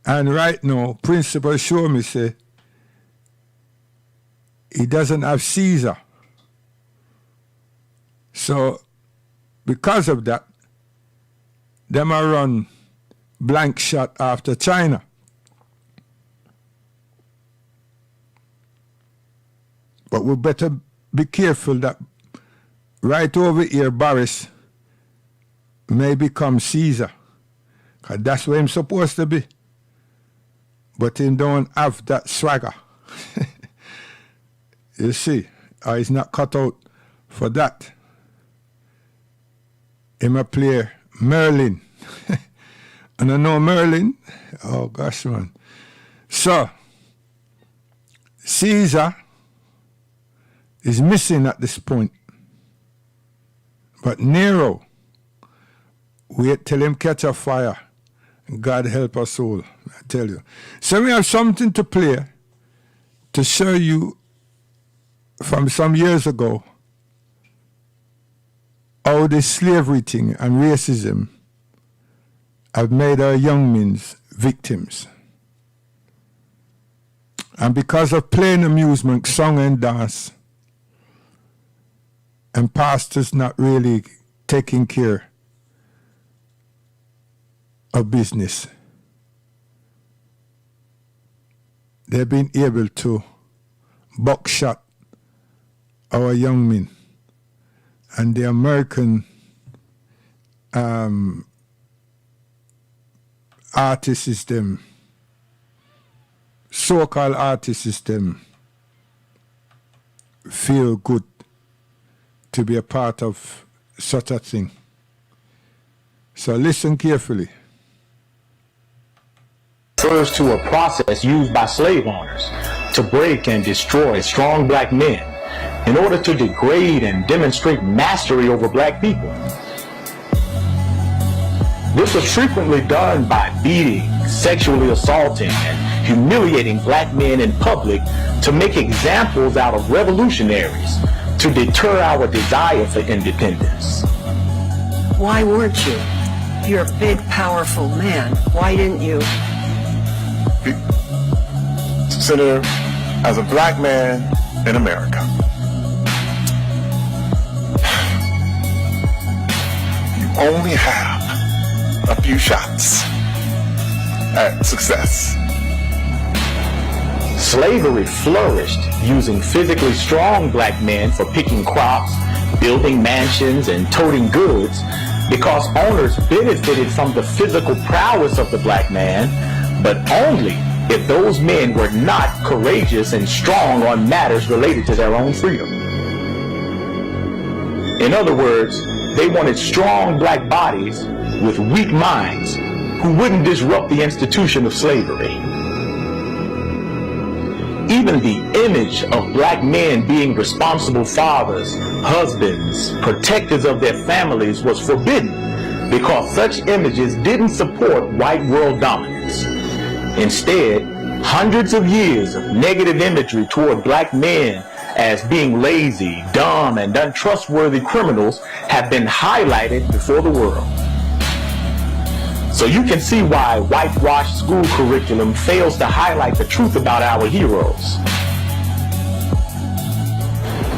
And right now, principal show me say, he doesn't have Caesar. So, because of that, them a run blank shot after China. But we better be careful that right over here, Boris may become Caesar. Because that's where I'm supposed to be. But he don't have that swagger. You see, he's not cut out for that. Him a player Merlin. And I know Merlin. Oh gosh, man. So, Caesar is missing at this point. But Nero, wait till him catch a fire. God help us all, I tell you. So we have something to play to show you from some years ago how the slavery thing and racism have made our young men victims. And because of plain amusement, song and dance, and pastors not really taking care of business, they've been able to buckshot our young men. And the American artist system, so-called artist system, feel good to be a part of such a thing. So listen carefully. Refers to a process used by slave owners to break and destroy strong black men in order to degrade and demonstrate mastery over black people. This was frequently done by beating, sexually assaulting, and humiliating black men in public to make examples out of revolutionaries to deter our desire for independence. Why weren't you? You're a big, powerful man. Why didn't you? Senator, as a black man in America, you only have a few shots at success. Slavery flourished using physically strong black men for picking crops, building mansions, and toting goods because owners benefited from the physical prowess of the black man, but only if those men were not courageous and strong on matters related to their own freedom. In other words, they wanted strong black bodies with weak minds who wouldn't disrupt the institution of slavery. Even the image of black men being responsible fathers, husbands, protectors of their families was forbidden because such images didn't support white world dominance. Instead, hundreds of years of negative imagery toward black men as being lazy, dumb, and untrustworthy criminals have been highlighted before the world. So you can see why whitewashed school curriculum fails to highlight the truth about our heroes.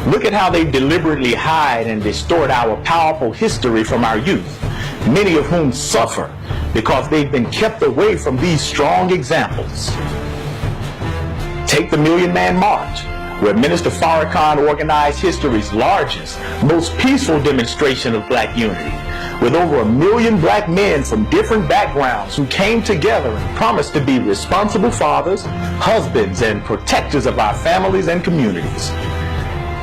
Look at how they deliberately hide and distort our powerful history from our youth, many of whom suffer because they've been kept away from these strong examples. Take the Million Man March, where Minister Farrakhan organized history's largest, most peaceful demonstration of black unity, with over 1 million black men from different backgrounds who came together and promised to be responsible fathers, husbands, and protectors of our families and communities.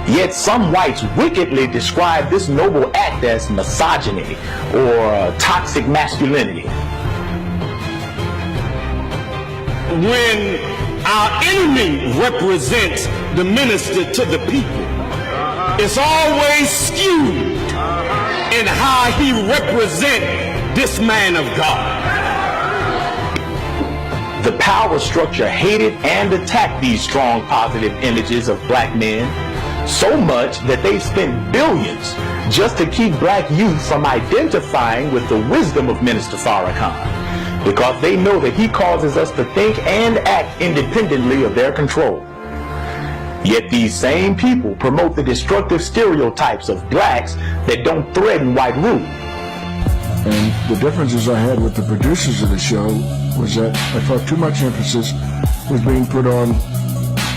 Yet some whites wickedly describe this noble act as misogyny or toxic masculinity. When our enemy represents the minister to the people, it's always skewed in how he represents this man of God. The power structure hated and attacked these strong, positive images of black men so much that they've spent billions just to keep black youth from identifying with the wisdom of Minister Farrakhan, because they know that he causes us to think and act independently of their control. Yet these same people promote the destructive stereotypes of blacks that don't threaten white rule. And the differences I had with the producers of the show was that I thought too much emphasis was being put on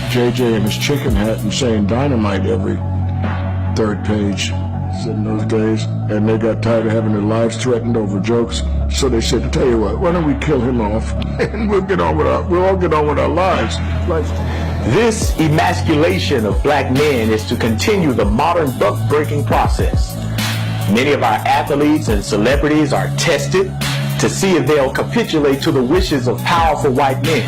JJ and his chicken hat and saying dynamite every third page in those days, and they got tired of having their lives threatened over jokes, so they said, "Tell you what, why don't we kill him off and we'll all get on with our lives." This emasculation of black men is to continue the modern buck-breaking process. Many of our athletes and celebrities are tested to see if they'll capitulate to the wishes of powerful white men,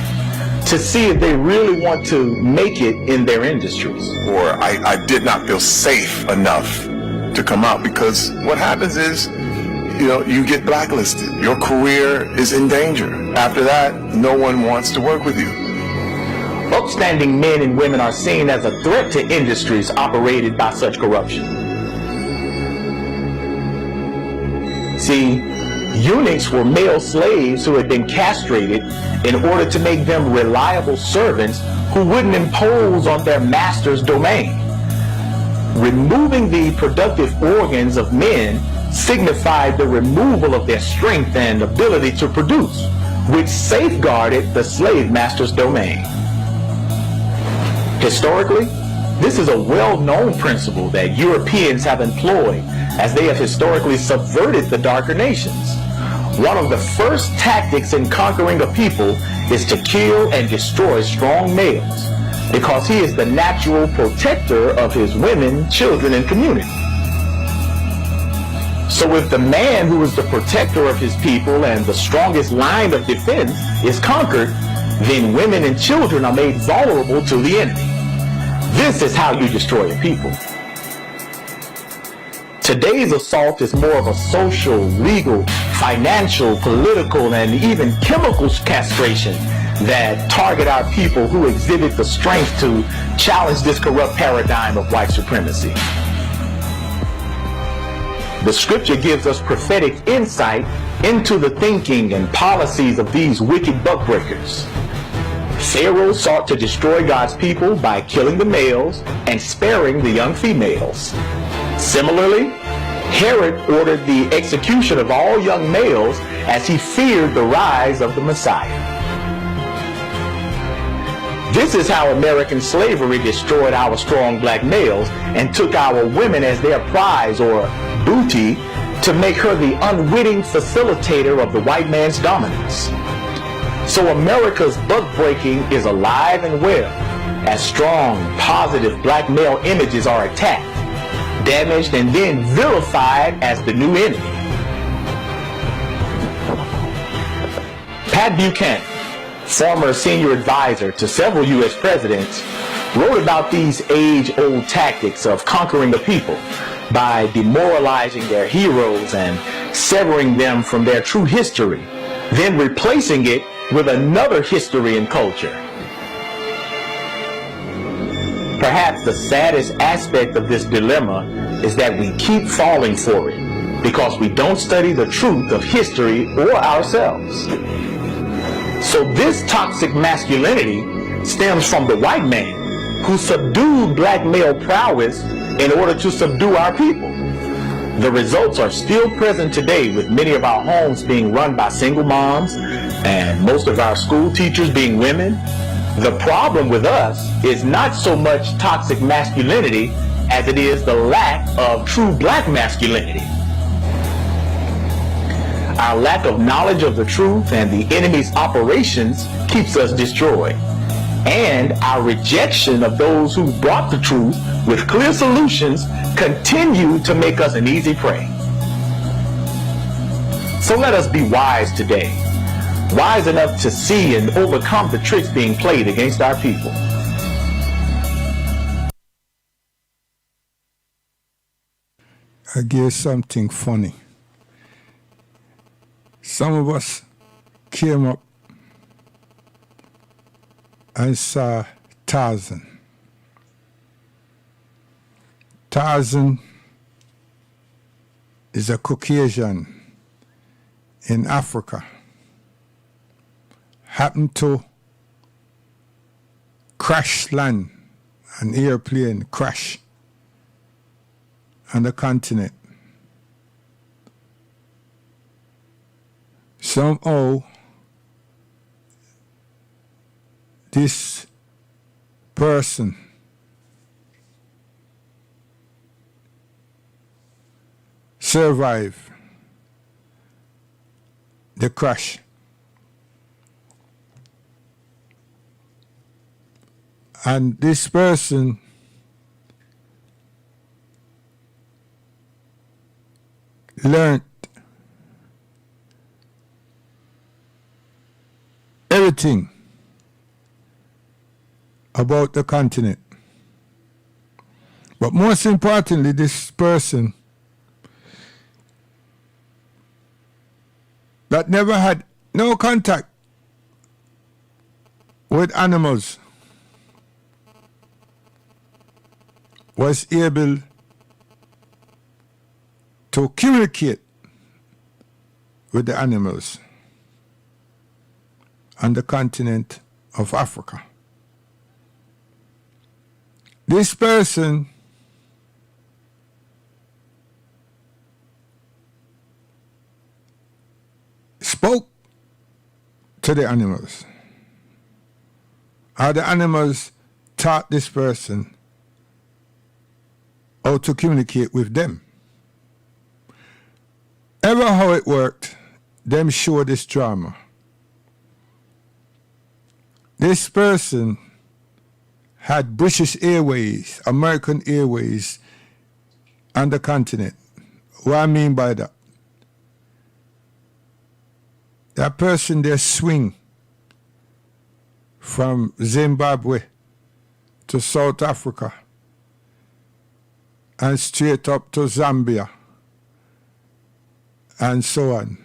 to see if they really want to make it in their industries. Or I did not feel safe enough to come out, because what happens is, you get blacklisted. Your career is in danger. After that, no one wants to work with you. Upstanding men and women are seen as a threat to industries operated by such corruption. See, eunuchs were male slaves who had been castrated in order to make them reliable servants who wouldn't impose on their master's domain. Removing the productive organs of men signified the removal of their strength and ability to produce, which safeguarded the slave master's domain. Historically, this is a well-known principle that Europeans have employed as they have historically subverted the darker nations. One of the first tactics in conquering a people is to kill and destroy strong males, because he is the natural protector of his women, children, and community. So if the man who is the protector of his people and the strongest line of defense is conquered, then women and children are made vulnerable to the enemy. This is how you destroy a people. Today's assault is more of a social, legal, financial, political, and even chemical castration that target our people who exhibit the strength to challenge this corrupt paradigm of white supremacy. The scripture gives us prophetic insight into the thinking and policies of these wicked buckbreakers. Pharaoh sought to destroy God's people by killing the males and sparing the young females. Similarly, Herod ordered the execution of all young males as he feared the rise of the Messiah. This is how American slavery destroyed our strong black males and took our women as their prize or booty to make her the unwitting facilitator of the white man's dominance. So America's buck-breaking is alive and well as strong, positive black male images are attacked, damaged, and then vilified as the new enemy. Pat Buchanan, former senior advisor to several U.S. presidents, wrote about these age-old tactics of conquering the people by demoralizing their heroes and severing them from their true history, then replacing it with another history and culture. Perhaps the saddest aspect of this dilemma is that we keep falling for it because we don't study the truth of history or ourselves. So this toxic masculinity stems from the white man who subdued black male prowess in order to subdue our people. The results are still present today, with many of our homes being run by single moms and most of our school teachers being women. The problem with us is not so much toxic masculinity as it is the lack of true black masculinity. Our lack of knowledge of the truth and the enemy's operations keeps us destroyed. And our rejection of those who brought the truth with clear solutions continue to make us an easy prey. So let us be wise today, wise enough to see and overcome the tricks being played against our people. I give something funny. Some of us came up and saw Tarzan. Tarzan is a Caucasian in Africa. Happened to crash land, an airplane crash on the continent. Somehow, this person survived the crash. And this person learned everything about the continent. But most importantly, this person that never had no contact with animals was able to communicate with the animals on the continent of Africa. This person spoke to the animals. How the animals taught this person how to communicate with them. Ever how it worked, them show this drama. This person had British Airways, American Airways on the continent. What I mean by that? That person they swing from Zimbabwe to South Africa and straight up to Zambia and so on.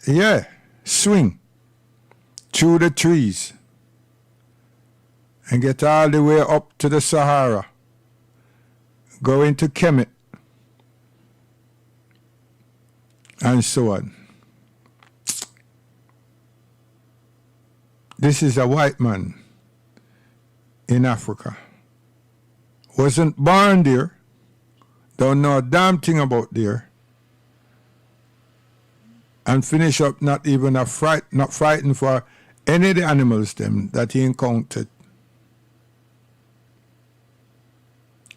Yeah, swing through the trees and get all the way up to the Sahara, go into Kemet and so on. This is a white man in Africa. Wasn't born there, don't know a damn thing about there, and finish up not even not frightened for any of the animals them that he encountered.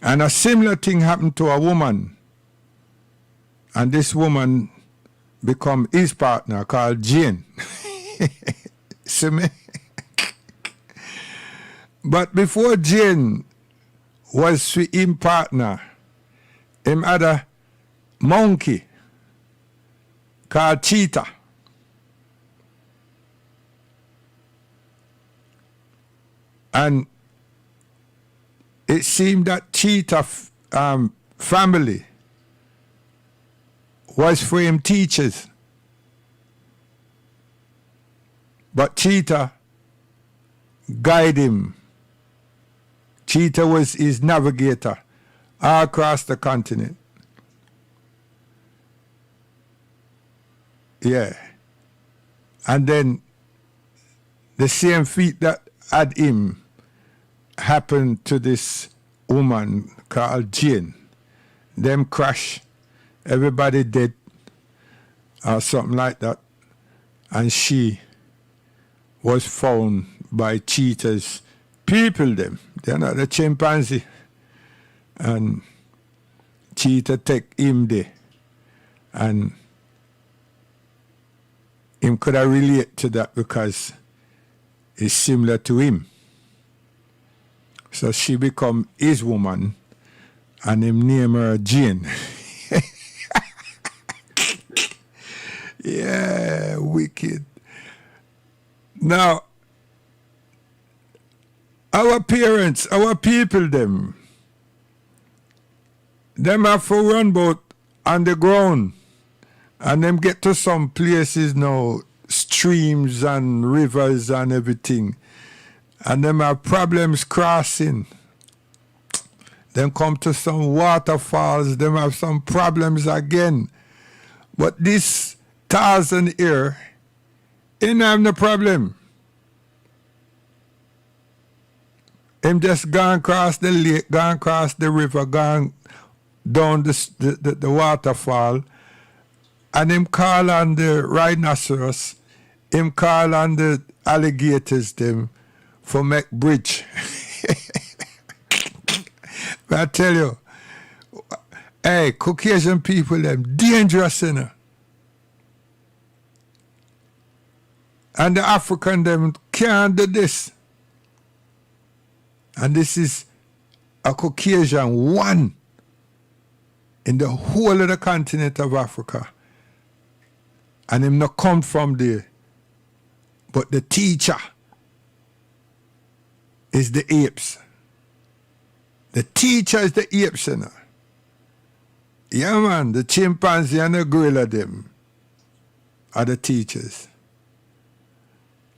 And a similar thing happened to a woman, and this woman become his partner called Jane. See me? But before Jane was his partner, him had a monkey called Cheetah. And it seemed that Cheetah family was for him teachers. But Cheetah guided him. Cheetah was his navigator all across the continent. Yeah. And then the same feat that had him happened to this woman called Jane. Them crash, everybody dead, or something like that. And she was found by Cheetah's people them. They're not a chimpanzee. And Cheetah take him there. And him could have relate to that because it's similar to him. So she become his woman and him name her Jane. Yeah, wicked. Now, our parents, our people them, them have to run boat on the ground. And them get to some places now, streams and rivers and everything. And them have problems crossing. Them come to some waterfalls, them have some problems again. But this Tarzan here, he don't have no problem. Him just gone across the lake, gone across the river, gone down the waterfall, and him call on the rhinoceros, him call on the alligators them for make bridge. But I tell you, hey, Caucasian people them dangerous, you know. And the African them can't do this. And this is a Caucasian one in the whole of the continent of Africa. And him not come from there. But the teacher is the apes. The teacher is the apes, you know. Yeah, man, the chimpanzee and the gorilla them are the teachers.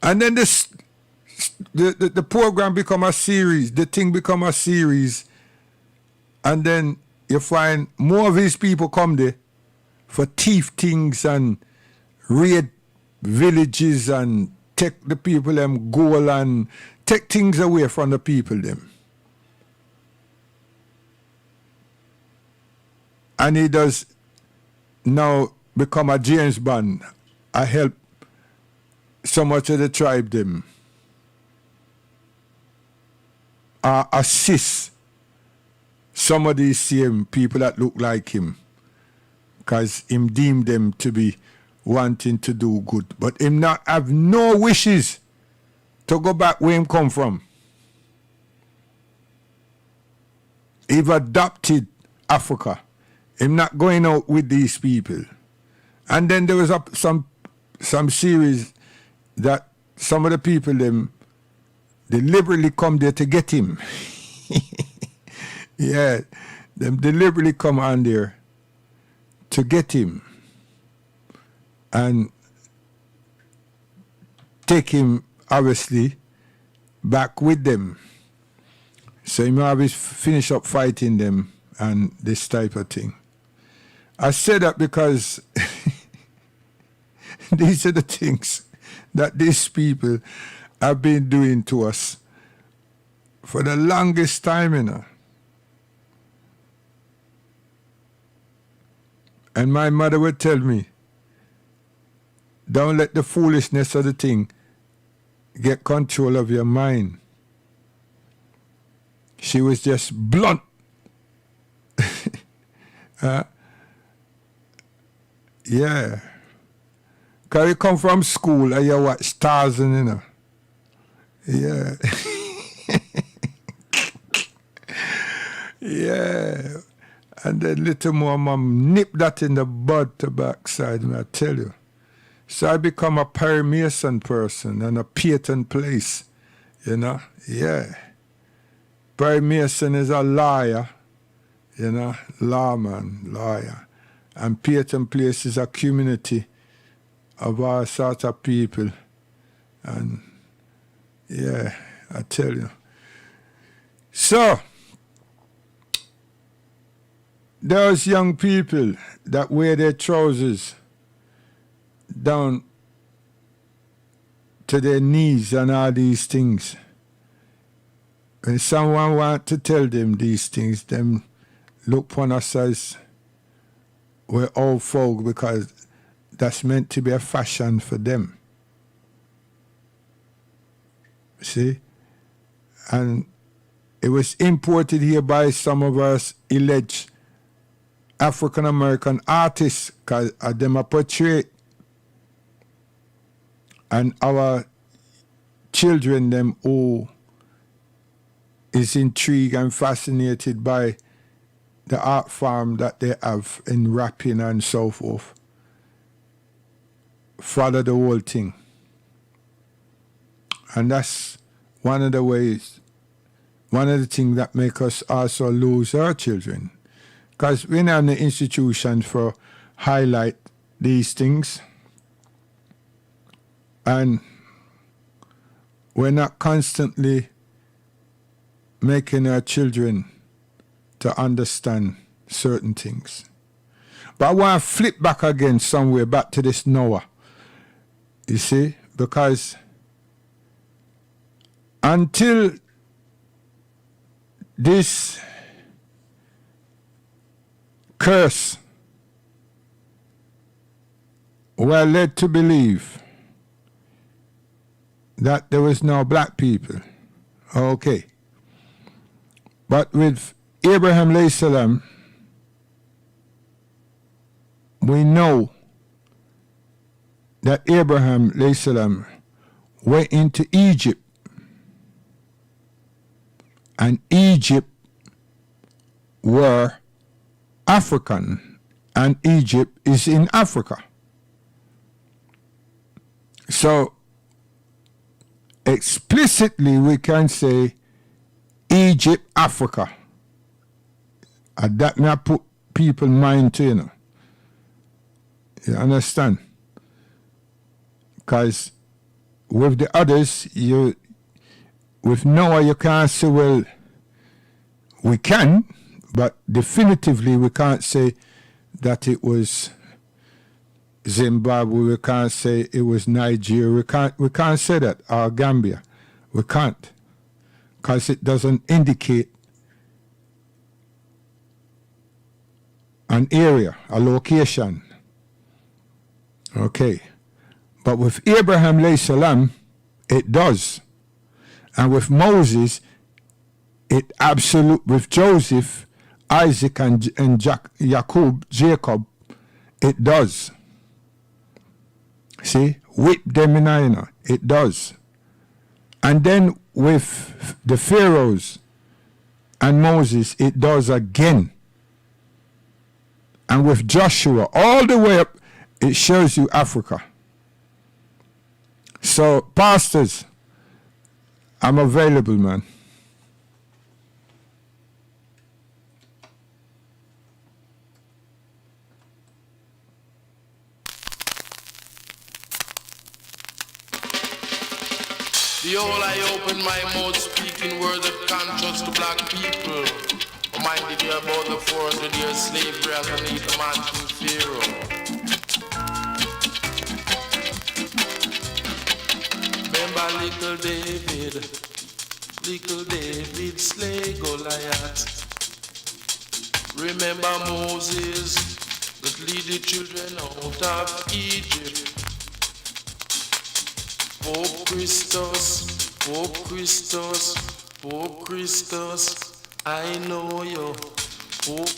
And then the program become a series, the thing become a series, and then you find more of these people come there for thief things and raid villages and take the people them gold and take things away from the people them. And he does now become a James Bond. I help so much of the tribe them. Assist some of these same people that look like him. Because him deemed them to be wanting to do good. But him not have no wishes to go back where him come from. He've adopted Africa. Him not going out with these people. And then there was some series that some of the people them deliberately come there to get him. Yeah, them deliberately come on there to get him and take him obviously back with them. So he might always finish up fighting them and this type of thing. I say that because these are the things that these people have been doing to us for the longest time, you know. And my mother would tell me, don't let the foolishness of the thing get control of your mind. She was just blunt. Yeah. Because you come from school and you watch Tarzan, you know. Yeah. Yeah. And then little more mom nip that in the bud to backside, I tell you. So I become a Perry Mason person and a Peyton Place, you know. Yeah. Perry Mason is a lawyer, you know, lawman, lawyer. And Peyton Place is a community of all sorts of people. And yeah, I tell you. So, those young people that wear their trousers down to their knees and all these things, when someone want to tell them these things, them look upon us as we're old folk because that's meant to be a fashion for them. See? And it was imported here by some of us alleged African American artists because them are portrayed. And our children, them who is intrigued and fascinated by the art form that they have in rapping and so forth, follow the whole thing. And that's one of the ways, one of the things that make us also lose our children. because we're not in the institution for highlight these things. And we're not constantly making our children to understand certain things. But I want to flip back again somewhere, back to this Noah. You see? Because until this curse were led to believe that there was no black people, okay. But with Abraham alayhi salam, we know that Abraham alayhi salam went into Egypt, and Egypt were African, and Egypt is in Africa. So explicitly we can say Egypt, Africa. And that may put people mind to, you know. You understand? Because with the others, with Noah you can't say, well, we can, but definitively we can't say that it was Zimbabwe, we can't say it was Nigeria, we can't say that, or Gambia. We can't. Because it doesn't indicate an area, a location. Okay. But with Abraham alayhi salam, it does. And with Moses, it absolutely, with Joseph, Isaac, and Jacob, it does. See? With them in Aina, it does. And then with the Pharaohs and Moses, it does again. And with Joshua, all the way up, it shows you Africa. So, pastors, I'm available, man. The whole I open my mouth speaking words of conscience to black people. Reminded you about the 400 years slavery underneath the man King Pharaoh. Remember little David slay Goliath. Remember Moses that lead the children out of Egypt. Pope Christus, I know you. Pope.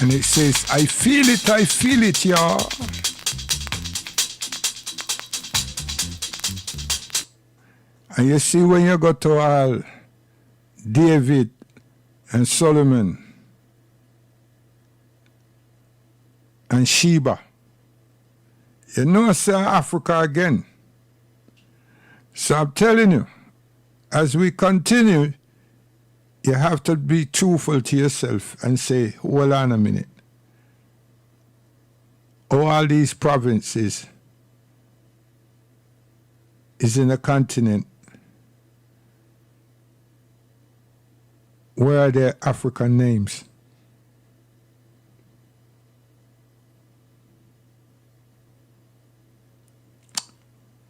And it says, I feel it, y'all. And you see when you go to all David and Solomon and Sheba, you know it's Africa again. So I'm telling you, as we continue, you have to be truthful to yourself and say, hold on a minute. All these provinces is in a continent where are their African names?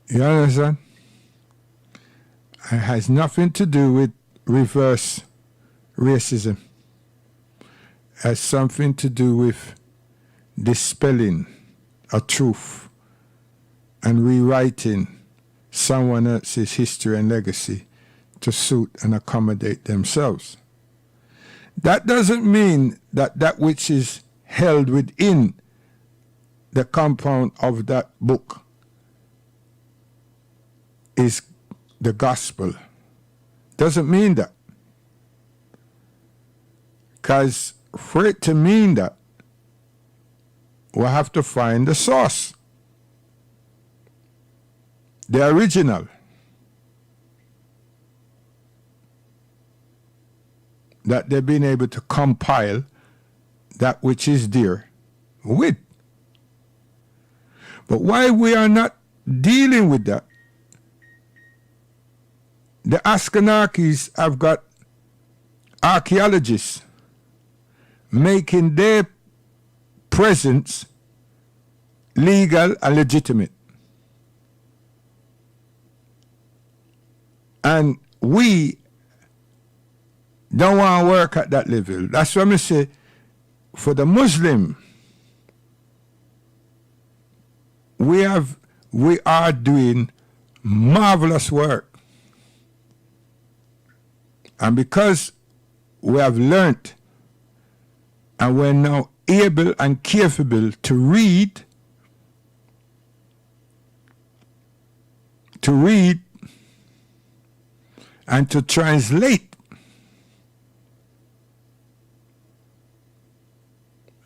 You understand? It has nothing to do with reverse racism. It has something to do with dispelling a truth and rewriting someone else's history and legacy to suit and accommodate themselves. That doesn't mean that that which is held within the compound of that book is the gospel. Doesn't mean that. Because for it to mean that, we'll have to find the source, the original. That they've been able to compile that which is there with. But why we are not dealing with that, the Askanakis have got archaeologists making their presence legal and legitimate. And we don't want to work at that level. That's why I say, for the Muslim, we are doing marvelous work. And because we have learnt and we're now able and capable to read and to translate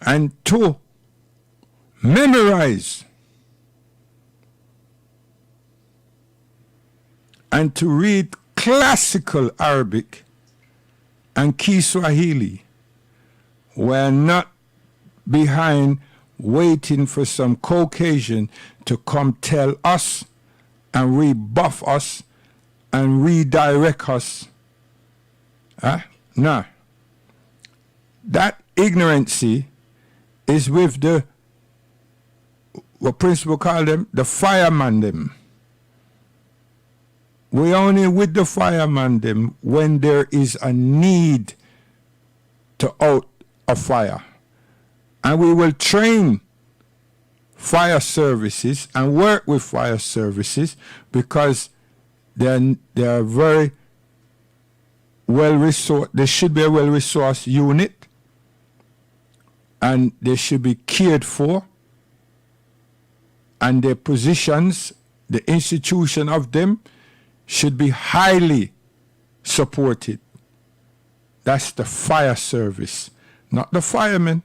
and to memorize and to read classical Arabic and Kiswahili. We're not behind waiting for some Caucasian to come tell us and rebuff us and redirect us. No. That ignorancy is with the, what principle call them, the fireman them. We only with the fireman them when there is a need to out a fire. And we will train fire services and work with fire services because they are very well-resourced. They should be a well-resourced unit and they should be cared for, and their positions, the institution of them, should be highly supported. That's the fire service, not the firemen.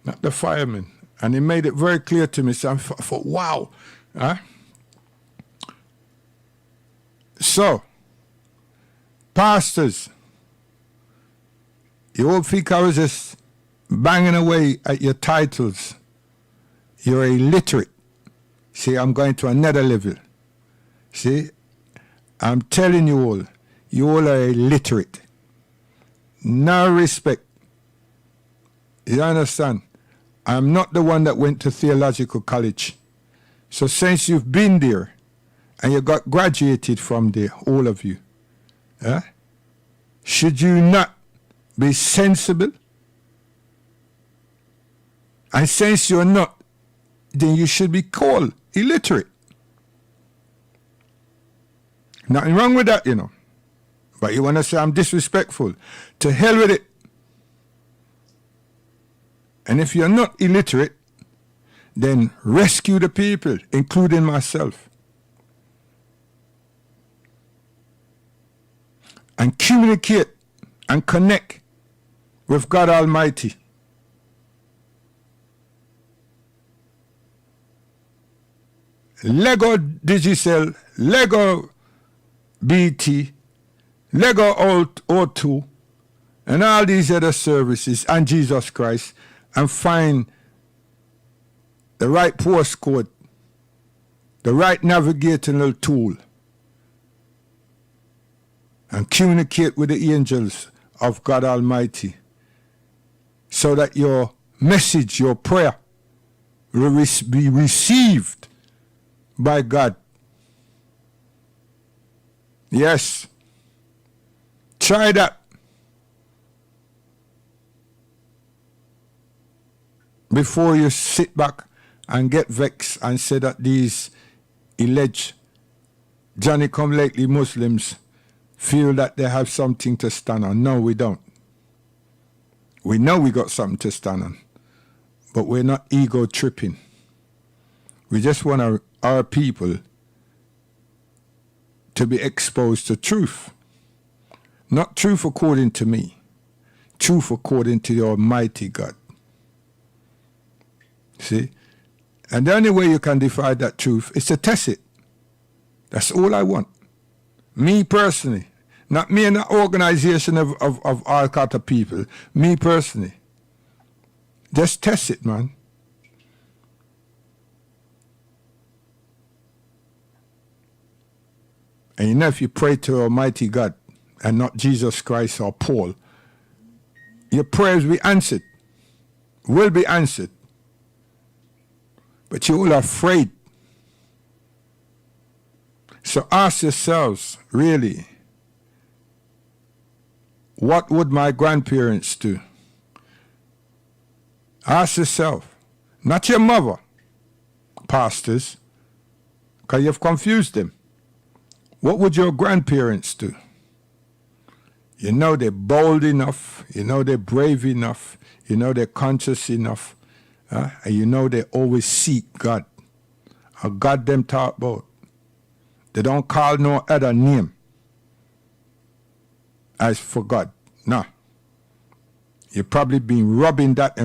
Not the firemen. And he made it very clear to me. So I thought, wow. So, pastors, you won't think I was just banging away at your titles. You're illiterate. See, I'm going to another level. See, I'm telling you all are illiterate. No respect. You understand? I'm not the one that went to theological college. So since you've been there and you got graduated from there, all of you, should you not be sensible? And since you're not, then you should be called illiterate. Nothing wrong with that, you know. But you want to say I'm disrespectful. To hell with it. And if you're not illiterate, then rescue the people, including myself. And communicate and connect with God Almighty. Lego Digicel, Lego BT, Lego O2, and all these other services, and Jesus Christ, and find the right postcode, the right navigational tool, and communicate with the angels of God Almighty so that your message, your prayer will be received by God. Yes. Try that. Before you sit back and get vexed and say that these alleged Johnny-come-lately Muslims feel that they have something to stand on. No, we don't. We know we got something to stand on, but we're not ego-tripping. We just want our people to be exposed to truth. Not truth according to me, truth according to the Almighty God. See? And the only way you can defy that truth is to test it. That's all I want. Me personally. Not me and the organization of all kind of people. Me personally. Just test it, man. And you know, if you pray to Almighty God and not Jesus Christ or Paul, your prayers will be answered. Will be answered. But you're all afraid. So ask yourselves, really, what would my grandparents do? Ask yourself, not your mother, pastors, because you've confused them. What would your grandparents do? You know they're bold enough, you know they're brave enough, you know they're conscious enough, and you know they always seek God. A God them talk about. They don't call no other name as for God. No. You've probably been rubbing that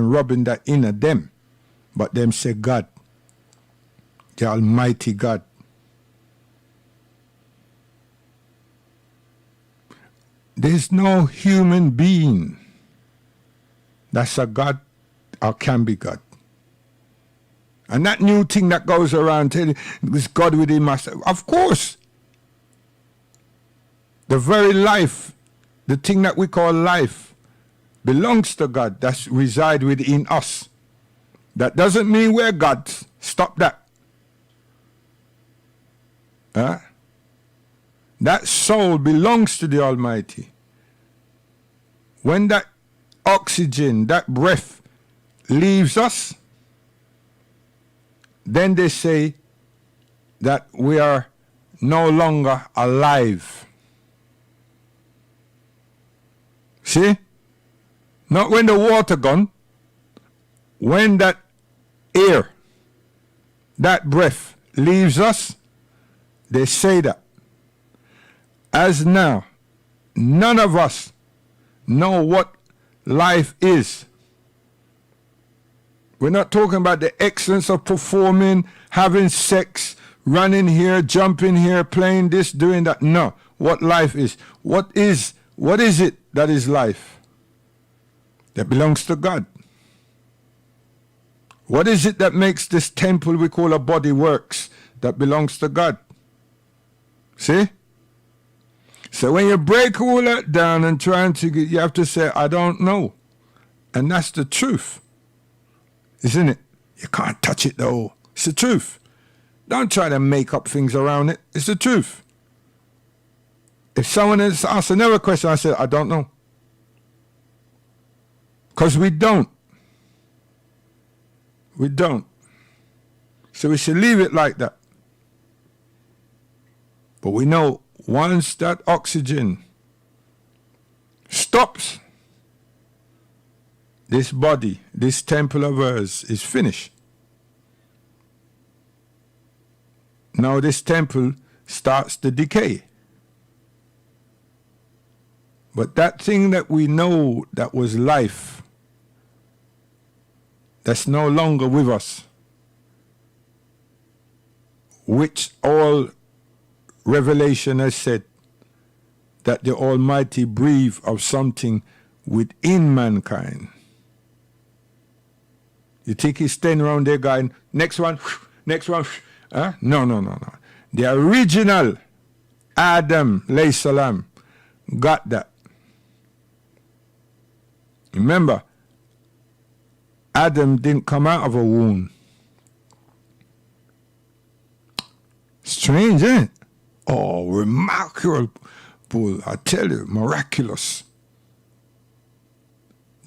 in them, but them say God, the Almighty God. There's no human being that's a God or can be God. And that new thing that goes around telling this God within myself, of course, the very life, the thing that we call life, belongs to God, that reside within us. That doesn't mean we're God. Stop that. That soul belongs to the Almighty. When that oxygen, that breath leaves us, then they say that we are no longer alive. See? Not when the water gone, when that air, that breath leaves us, they say that. As now, none of us know what life is. We're not talking about the excellence of performing, having sex, running here, jumping here, playing this, doing that. No. What life is. What is it that is life? That belongs to God. What is it that makes this temple we call a body works? That belongs to God. See? So when you break all that down and trying to get, you have to say, I don't know. And that's the truth. Isn't it? You can't touch it though. It's the truth. Don't try to make up things around it. It's the truth. If someone else asks another question, I say, I don't know. Because we don't. We don't. So we should leave it like that. But we know once that oxygen stops, this body, this temple of ours is finished. Now this temple starts to decay. But that thing that we know that was life, that's no longer with us, which all Revelation has said that the Almighty breathed of something within mankind. You think he's standing around there going, next one, next one. No. The original Adam, alayhi salam, got that. Remember, Adam didn't come out of a womb. Strange, ain't it? Oh, remarkable. I tell you, miraculous.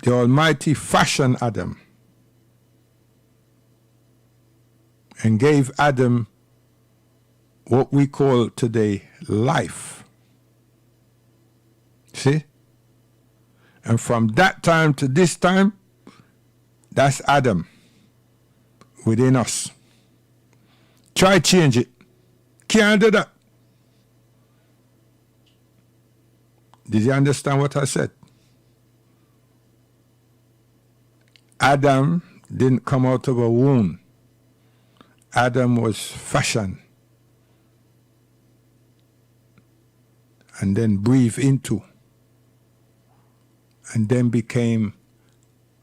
The Almighty fashioned Adam. and gave Adam what we call today life. See? And from that time to this time, that's Adam within us. Try change it. Can't do that. Did you understand what I said? Adam didn't come out of a womb. Adam was fashioned and then breathed into and then became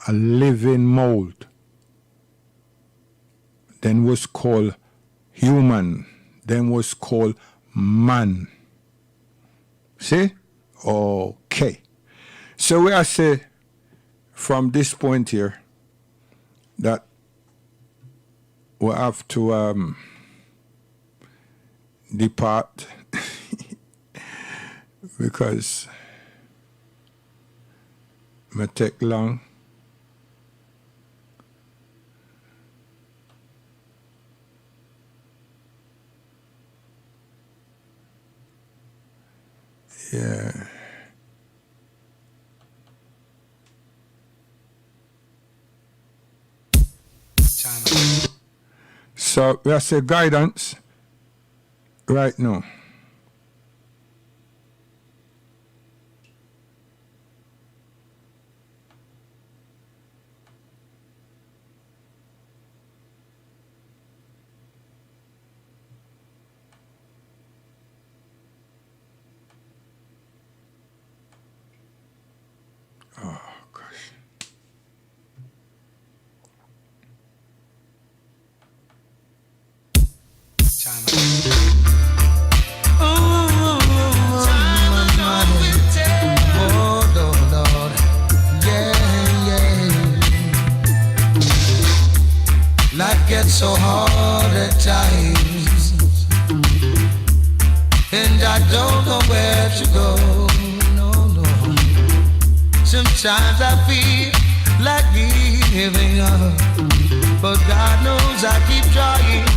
a living mold. Then was called human. Then was called man. See? Okay. So we I say from this point here that we have to depart because it may take long. Yeah. So we have to guidance right now. Oh gosh. Life gets so hard at times, and I don't know where to go. No, no. Sometimes I feel like giving up, but God knows I keep trying.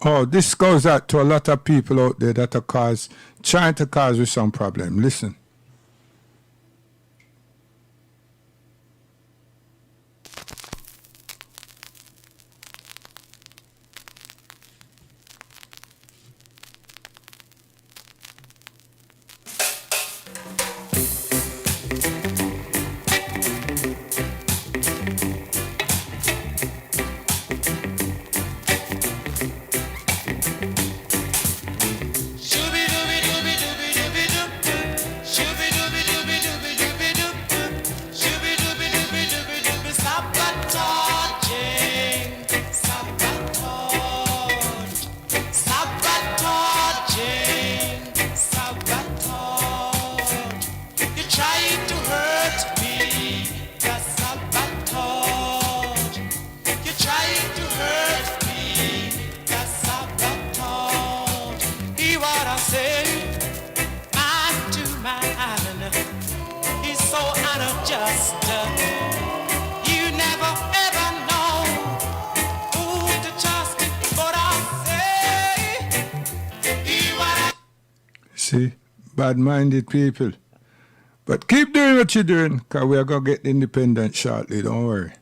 Oh, this goes out to a lot of people out there that are trying to cause you some problem. Listen. See, bad-minded people. But keep doing what you're doing, because we are going to get independent shortly, don't worry.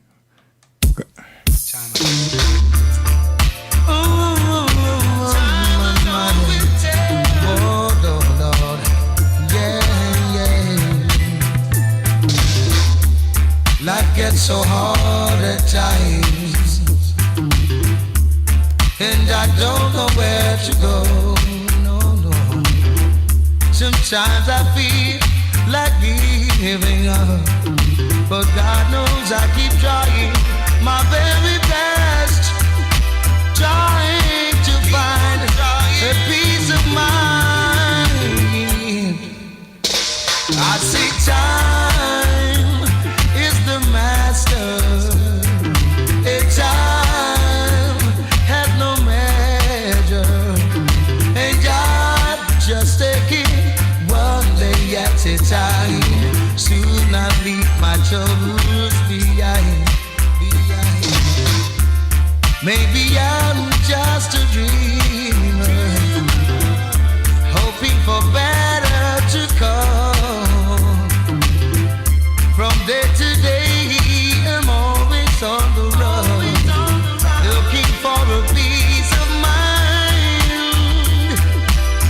Life gets so hard at times, and I don't know where to go. No, no. Sometimes I feel like giving up, but God knows I keep trying my very best, trying to find a peace of mind. I see time is the master. A time has no measure, and God just taking one day at a time. Soon I leave my troubles behind. Maybe I'm just a dreamer, hoping for better to come. From day to day, I'm always on the run, looking for a peace of mind,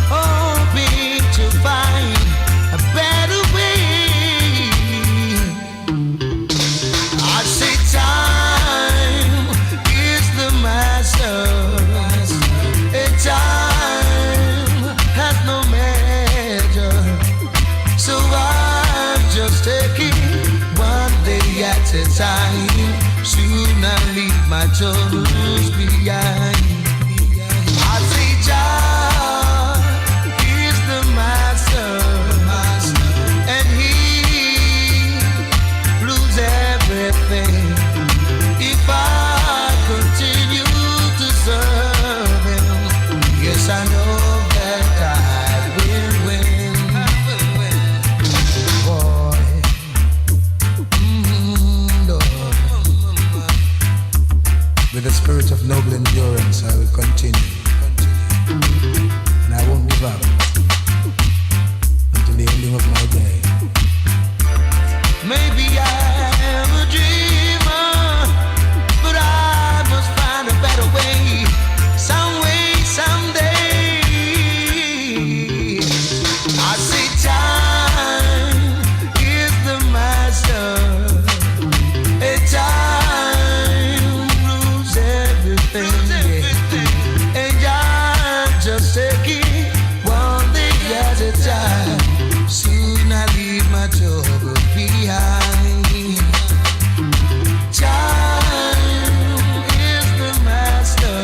hoping to find a better way. I say time is the master, and time has no measure. So I'm just taking one day at a time. Soon I'll leave my troubles behind. I say Jah is the master, and he rules everything. If I continue to serve him, yes, I know that I will win. Boy, Lord. With a spirit of noble endurance, I will continue. And I won't give up until the ending of my day. Maybe I am a dreamer, but I must find a better way, some way, someday. I say time is the master, and time rules everything. And I'm just taking one day at a time. Soon I leave my trouble behind. Time is the master,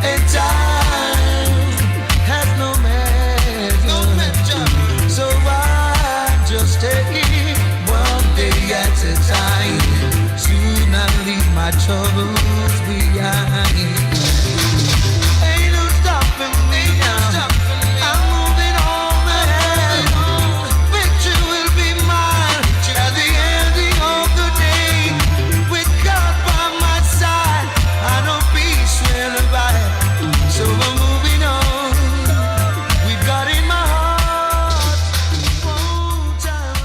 and time has no measure. So I'm just taking one day at a time. Soon I leave my troubles behind. Ain't no stopping me now. I'm moving on ahead. Victory will be mine at the ending of the day. With God by my side, I know peace will abide. So I'm moving on with God in my heart. Oh, time,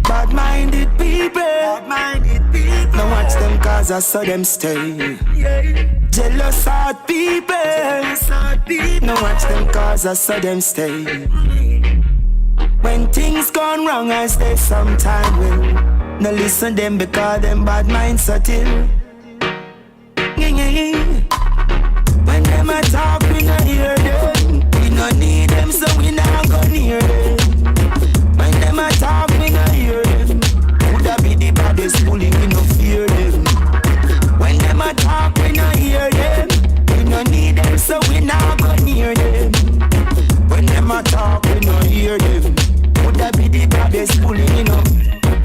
bad-minded people. Now watch them cause I saw them stay. Jealous heart people. Now watch them cause I saw them stay. When things gone wrong, I stay sometime will. Now listen them because them bad minds subtle. When them a talk, we no hear them. We no need them, so we not go near them. When them a talk, we no hear them. Coulda be the baddest bully, we no fear them. When them a talk, we no hear them. We no need them, so we not go near them. When them a talk, we no hear them. Coulda be the baddest bully, we no.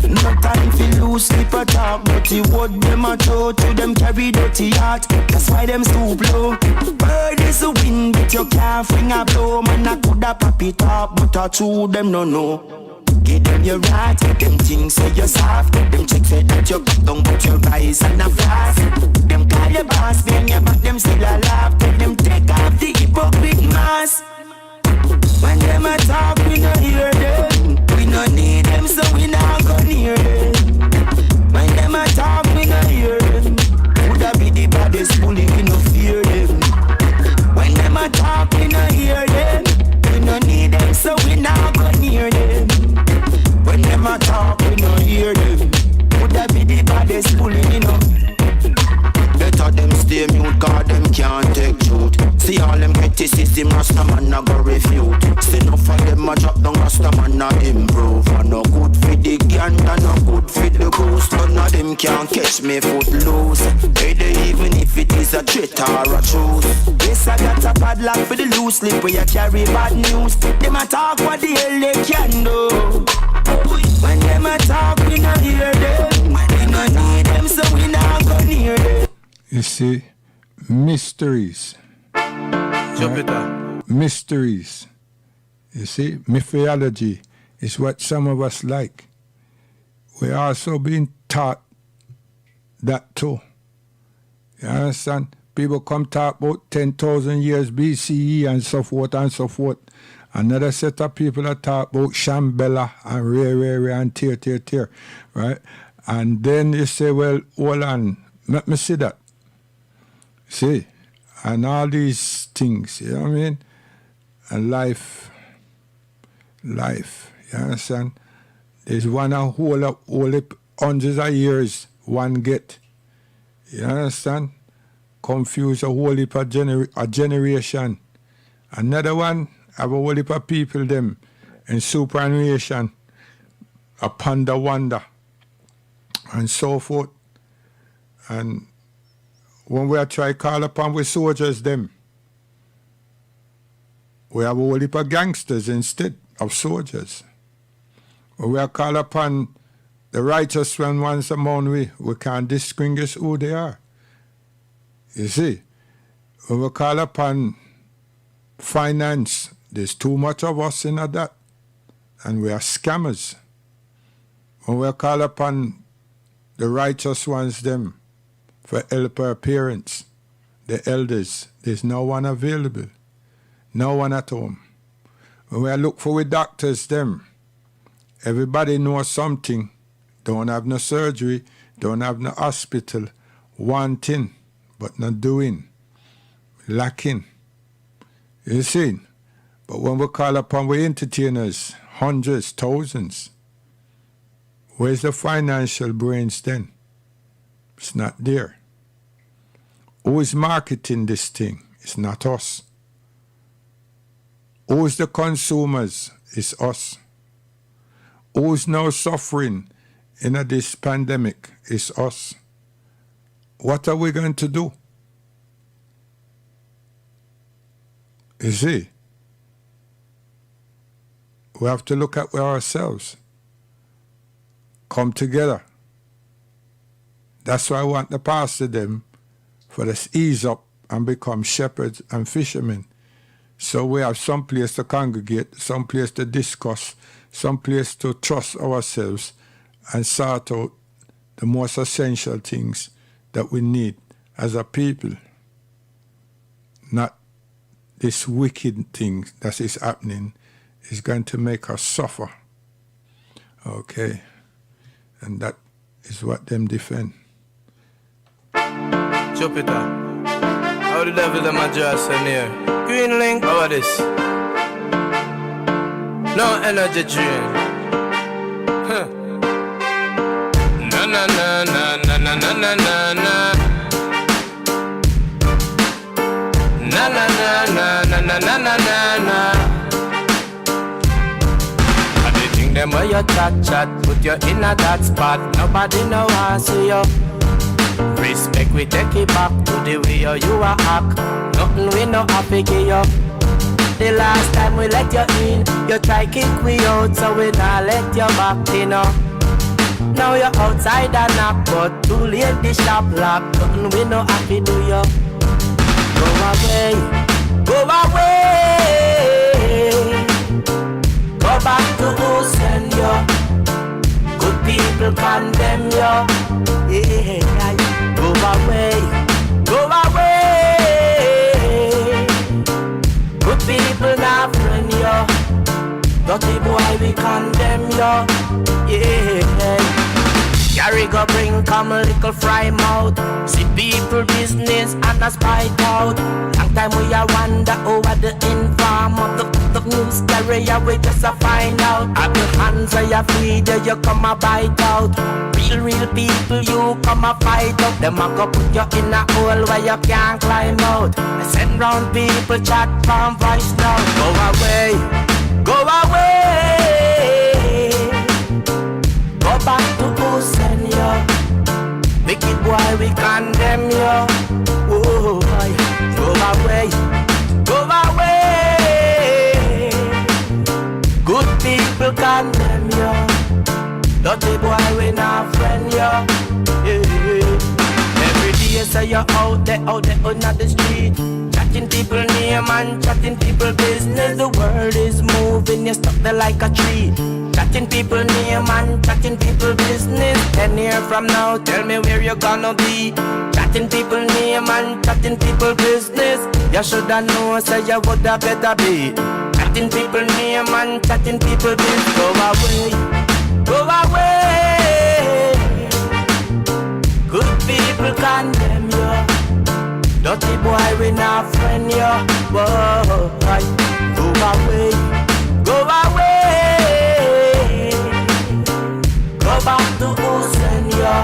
No time for loose slipper talk, dirty word them a throw to them carry dirty heart. That's why them stoop low. Bird is a wind, but you can't fling a blow. Man I coulda pop it up, but I chew them no no. Give them your right, them things say you're soft. Them chicks say that you got down, but your eyes are not fast. Them call your boss, bang your back, them still a laugh. Tell them take off the hypocrite mask. When them a talk, we no hear them. We no need them, so we not go near them. When them a talk, we no hear them. Coulda be the baddest bully, we no fear them. When them a talk, we no hear them. We no need them, so we not go near them. When them a talk, we no hear them. Coulda be the baddest bully, we no. Better them stay mute, cause them can't take truth. See all them criticism, Rastaman a go refute. See enough of them a drop down, Rastaman a improve. And no good for the gang, and no good for the ghost. None of them can catch me foot loose. Hey, they even if it is a threat or a truth. Yes, I got a padlock for the loose slip where you carry bad news. Them a talk what the hell they can do. When them a talk, we not hear them. We no need them, so we not go near them. You see, mysteries. Jump it up. Mysteries. You see, mythology is what some of us like. We're also being taught that too. You understand? People come talk about 10,000 years BCE and so forth and so forth. Another set of people that talk about Shambhala and Ray and tear, right? And then you say, well, hold on, let me see that. See? And all these things, you know what I mean? And life, you understand? There's one a whole hundreds of years one get. You understand? Confuse a whole heap of a generation. Another one have a whole heap of people them in superannuation upon the wonder and so forth. And when we are try call upon we soldiers them, we have a whole heap of gangsters instead of soldiers. When we are call upon the righteous ones among we can't distinguish who they are. You see, when we call upon finance, there's too much of us in that, and we are scammers. When we call upon the righteous ones them for help our parents, the elders, there's no one available, no one at home. When we look for the doctors them, everybody knows something, don't have no surgery, don't have no hospital, wanting, but not doing, lacking. You see? But when we call upon we entertainers, hundreds, thousands, where's the financial brains then? It's not there. Who is marketing this thing? It's not us. Who is the consumers? It's us. Who is now suffering in this pandemic? It's us. What are we going to do? You see? We have to look at ourselves. Come together. That's why I want the pastor them for us ease up and become shepherds and fishermen. So we have some place to congregate, some place to discuss, some place to trust ourselves and sort out the most essential things that we need as a people. Not this wicked thing that is happening is going to make us suffer. Okay? And that is what them defend. Jupiter, how the devil them a just in here? Green link, how are this? No energy drain. Huh. Na na na na na na na na na na. Na na na na na na na na na na. Them where you chat, put you in a that spot. Nobody know I see you. Respect we take it back to the way you a act. Nothing we no happy give you. The last time we let you in, you try kick we out, so we not let you back in. Now you're outside and knock, but too late the shop lock. Nothing we no happy do you. Go away, go away. Go back to who send you. Good people condemn you. Yeah, go away, go away. Good people not friend you. Dirty boy we condemn you. Yeah. Carry go bring come a little fry mouth. See people business and a spite out. Long time we a wonder over the inform of the news carrier we just a find out. At the hands where you feed you come a bite out. Real people you come a fight out. Them a go put you in a hole where you can't climb out. I send round people chat from voice now. Go away, go away. Go back to who send you. Wicked boy we condemn you. Oh boy, go away, go away. Good people condemn you. Dirty boy we not friend you. Yeah. Every day say you're out there on the street, chatting people near name and chatting people business. The world is moving, you stuck there like a tree. Chatting people name and chatting people business. 10 years from now, tell me where you gonna be. Chatting people name and chatting people business. You shoulda known, say you woulda better be. Chatting people name and chatting people business. Go away, go away. Good people condemn you. Dirty boy, we not friend you. Whoa, go away, go away. Go back to who send you.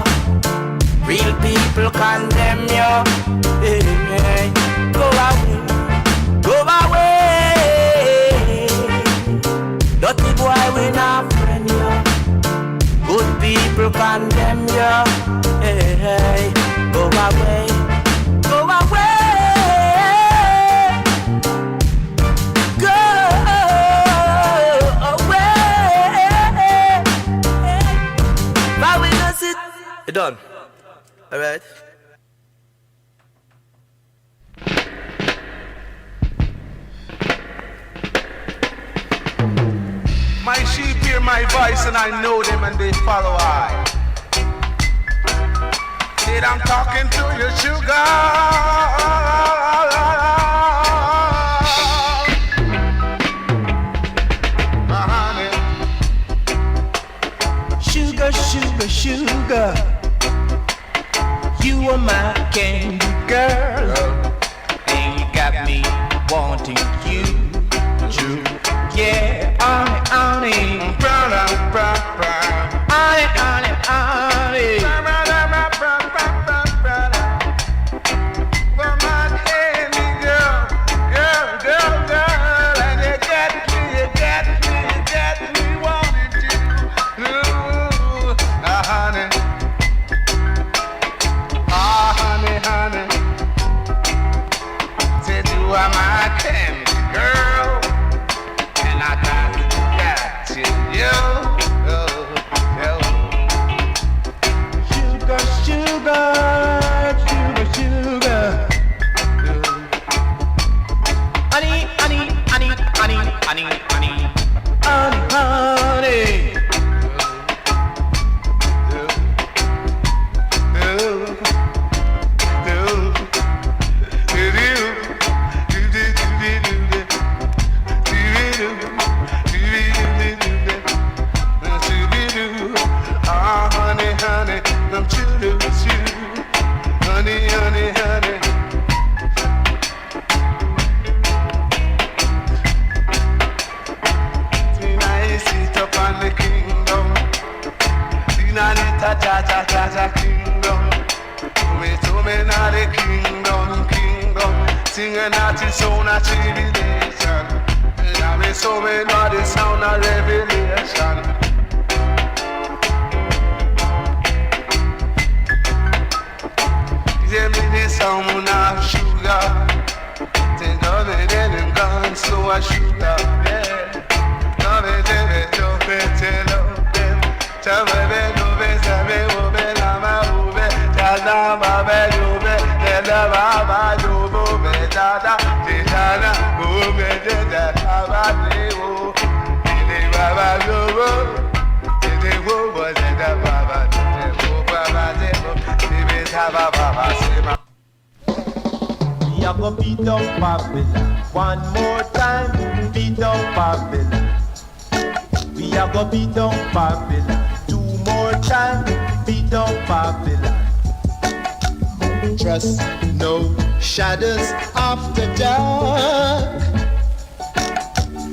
Real people condemn you. Hey, hey. Go away, go away. Dirty boy, we not friend you. Good people condemn you. Hey, hey. Go away, go away. Go away. But we don't sit. You're done. Alright. My sheep hear my voice and I know them and they follow I. Said I'm talking to you, sugar. Honey. Sugar, sugar, sugar. You are my candy girl. And you got me wanting you. Yeah, honey, Brown, brown, brown. honey, honey, honey. For my candy girl, girl, girl, girl. And you got me wanting you. Ooh, honey. Honey, honey. Said you are my candy girl. And I got you. Sugar, sugar, sugar, sugar. Honey, honey, honey, honey, honey, honey, honey, honey. Honey, honey, I'm chillin' with you. Honey, honey, honey. Tonight sit up on the kingdom. Tonight ta kingdom. To me now the kingdom. Singing out the sound of civilization. And I me so me know the sound of revelation. Give me the sound of sugar. Take love it and I'm gone, so I sugar. Yeah. Love it, love it, love it, love it. Tell me, love it, tell me, love it, I'm a love it. Tell me, love it, love it. Tell me, love it, love it. Tell me, love it, We are gonna beat down Babylon. One more time, beat down Babylon. We are gonna beat down Babylon. Two more time, beat down Babylon. Trust no shadows after dark.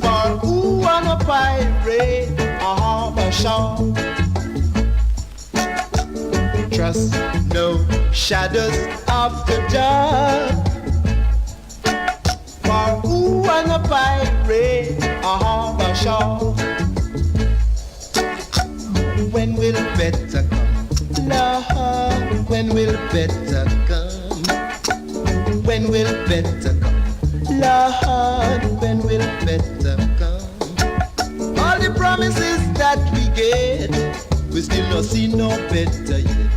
For who wanna pirate a harbor shore? Trust no shadows after dark. For who wanna pirate a harbor shore? When will better come? Lord, when will better come? When will better come? Lord, when will better come? All the promises that we get, we still not see no better yet.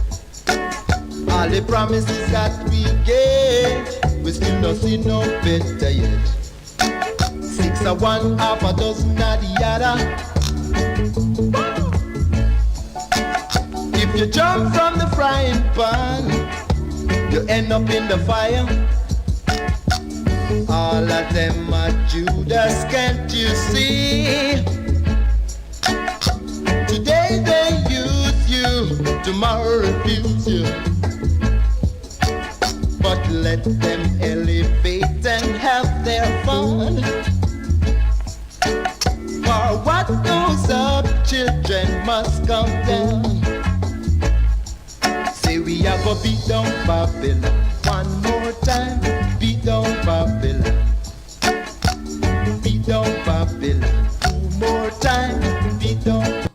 All the promises that we get, we still no see no better yet. 6 of one, half a dozen of the other. If you jump from the frying pan, you end up in the fire. All of them are Judas, can't you see? Today they use you, tomorrow refuse you. But let them elevate and have their fun. For what goes up, children must come down. Say we are gonna beat down Babylon one more time. Beat down Babylon. Beat down Babylon. 2 more times. Beat down.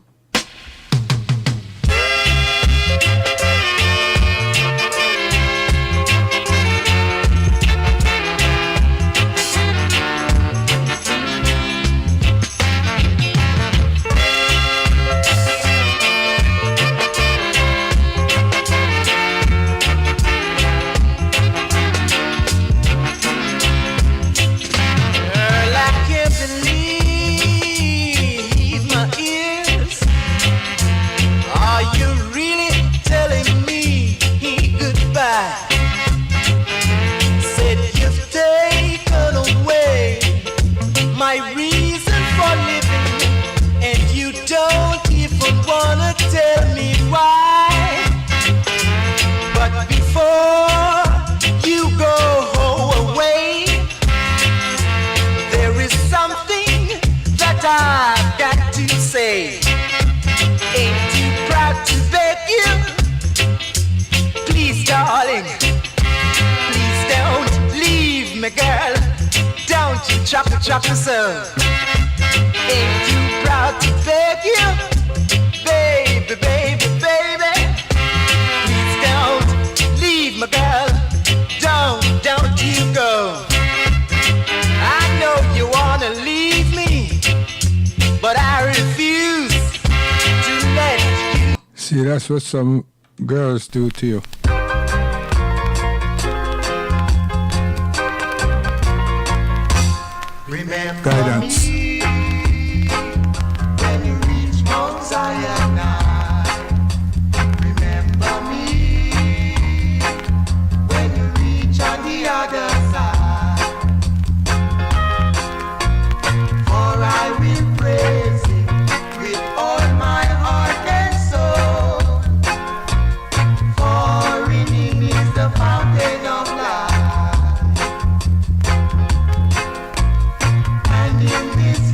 Chop yourself. Ain't too proud to beg you, baby, baby, baby. Please don't leave my girl. Don't you go. I know you wanna leave me, but I refuse to let you. See, that's what some girls do to you. Remember Guidance. me when you reach Mount Zion. Remember me when you reach on the other side. For I will praise Him with all my heart and soul. For in Him is the fountain of life. In this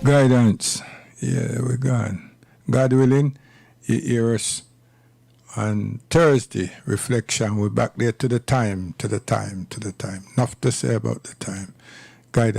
Guidance. Yeah, we're gone. God willing, you hear us on Thursday. Reflection. We're back there to the time. Enough to say about the time. Guidance.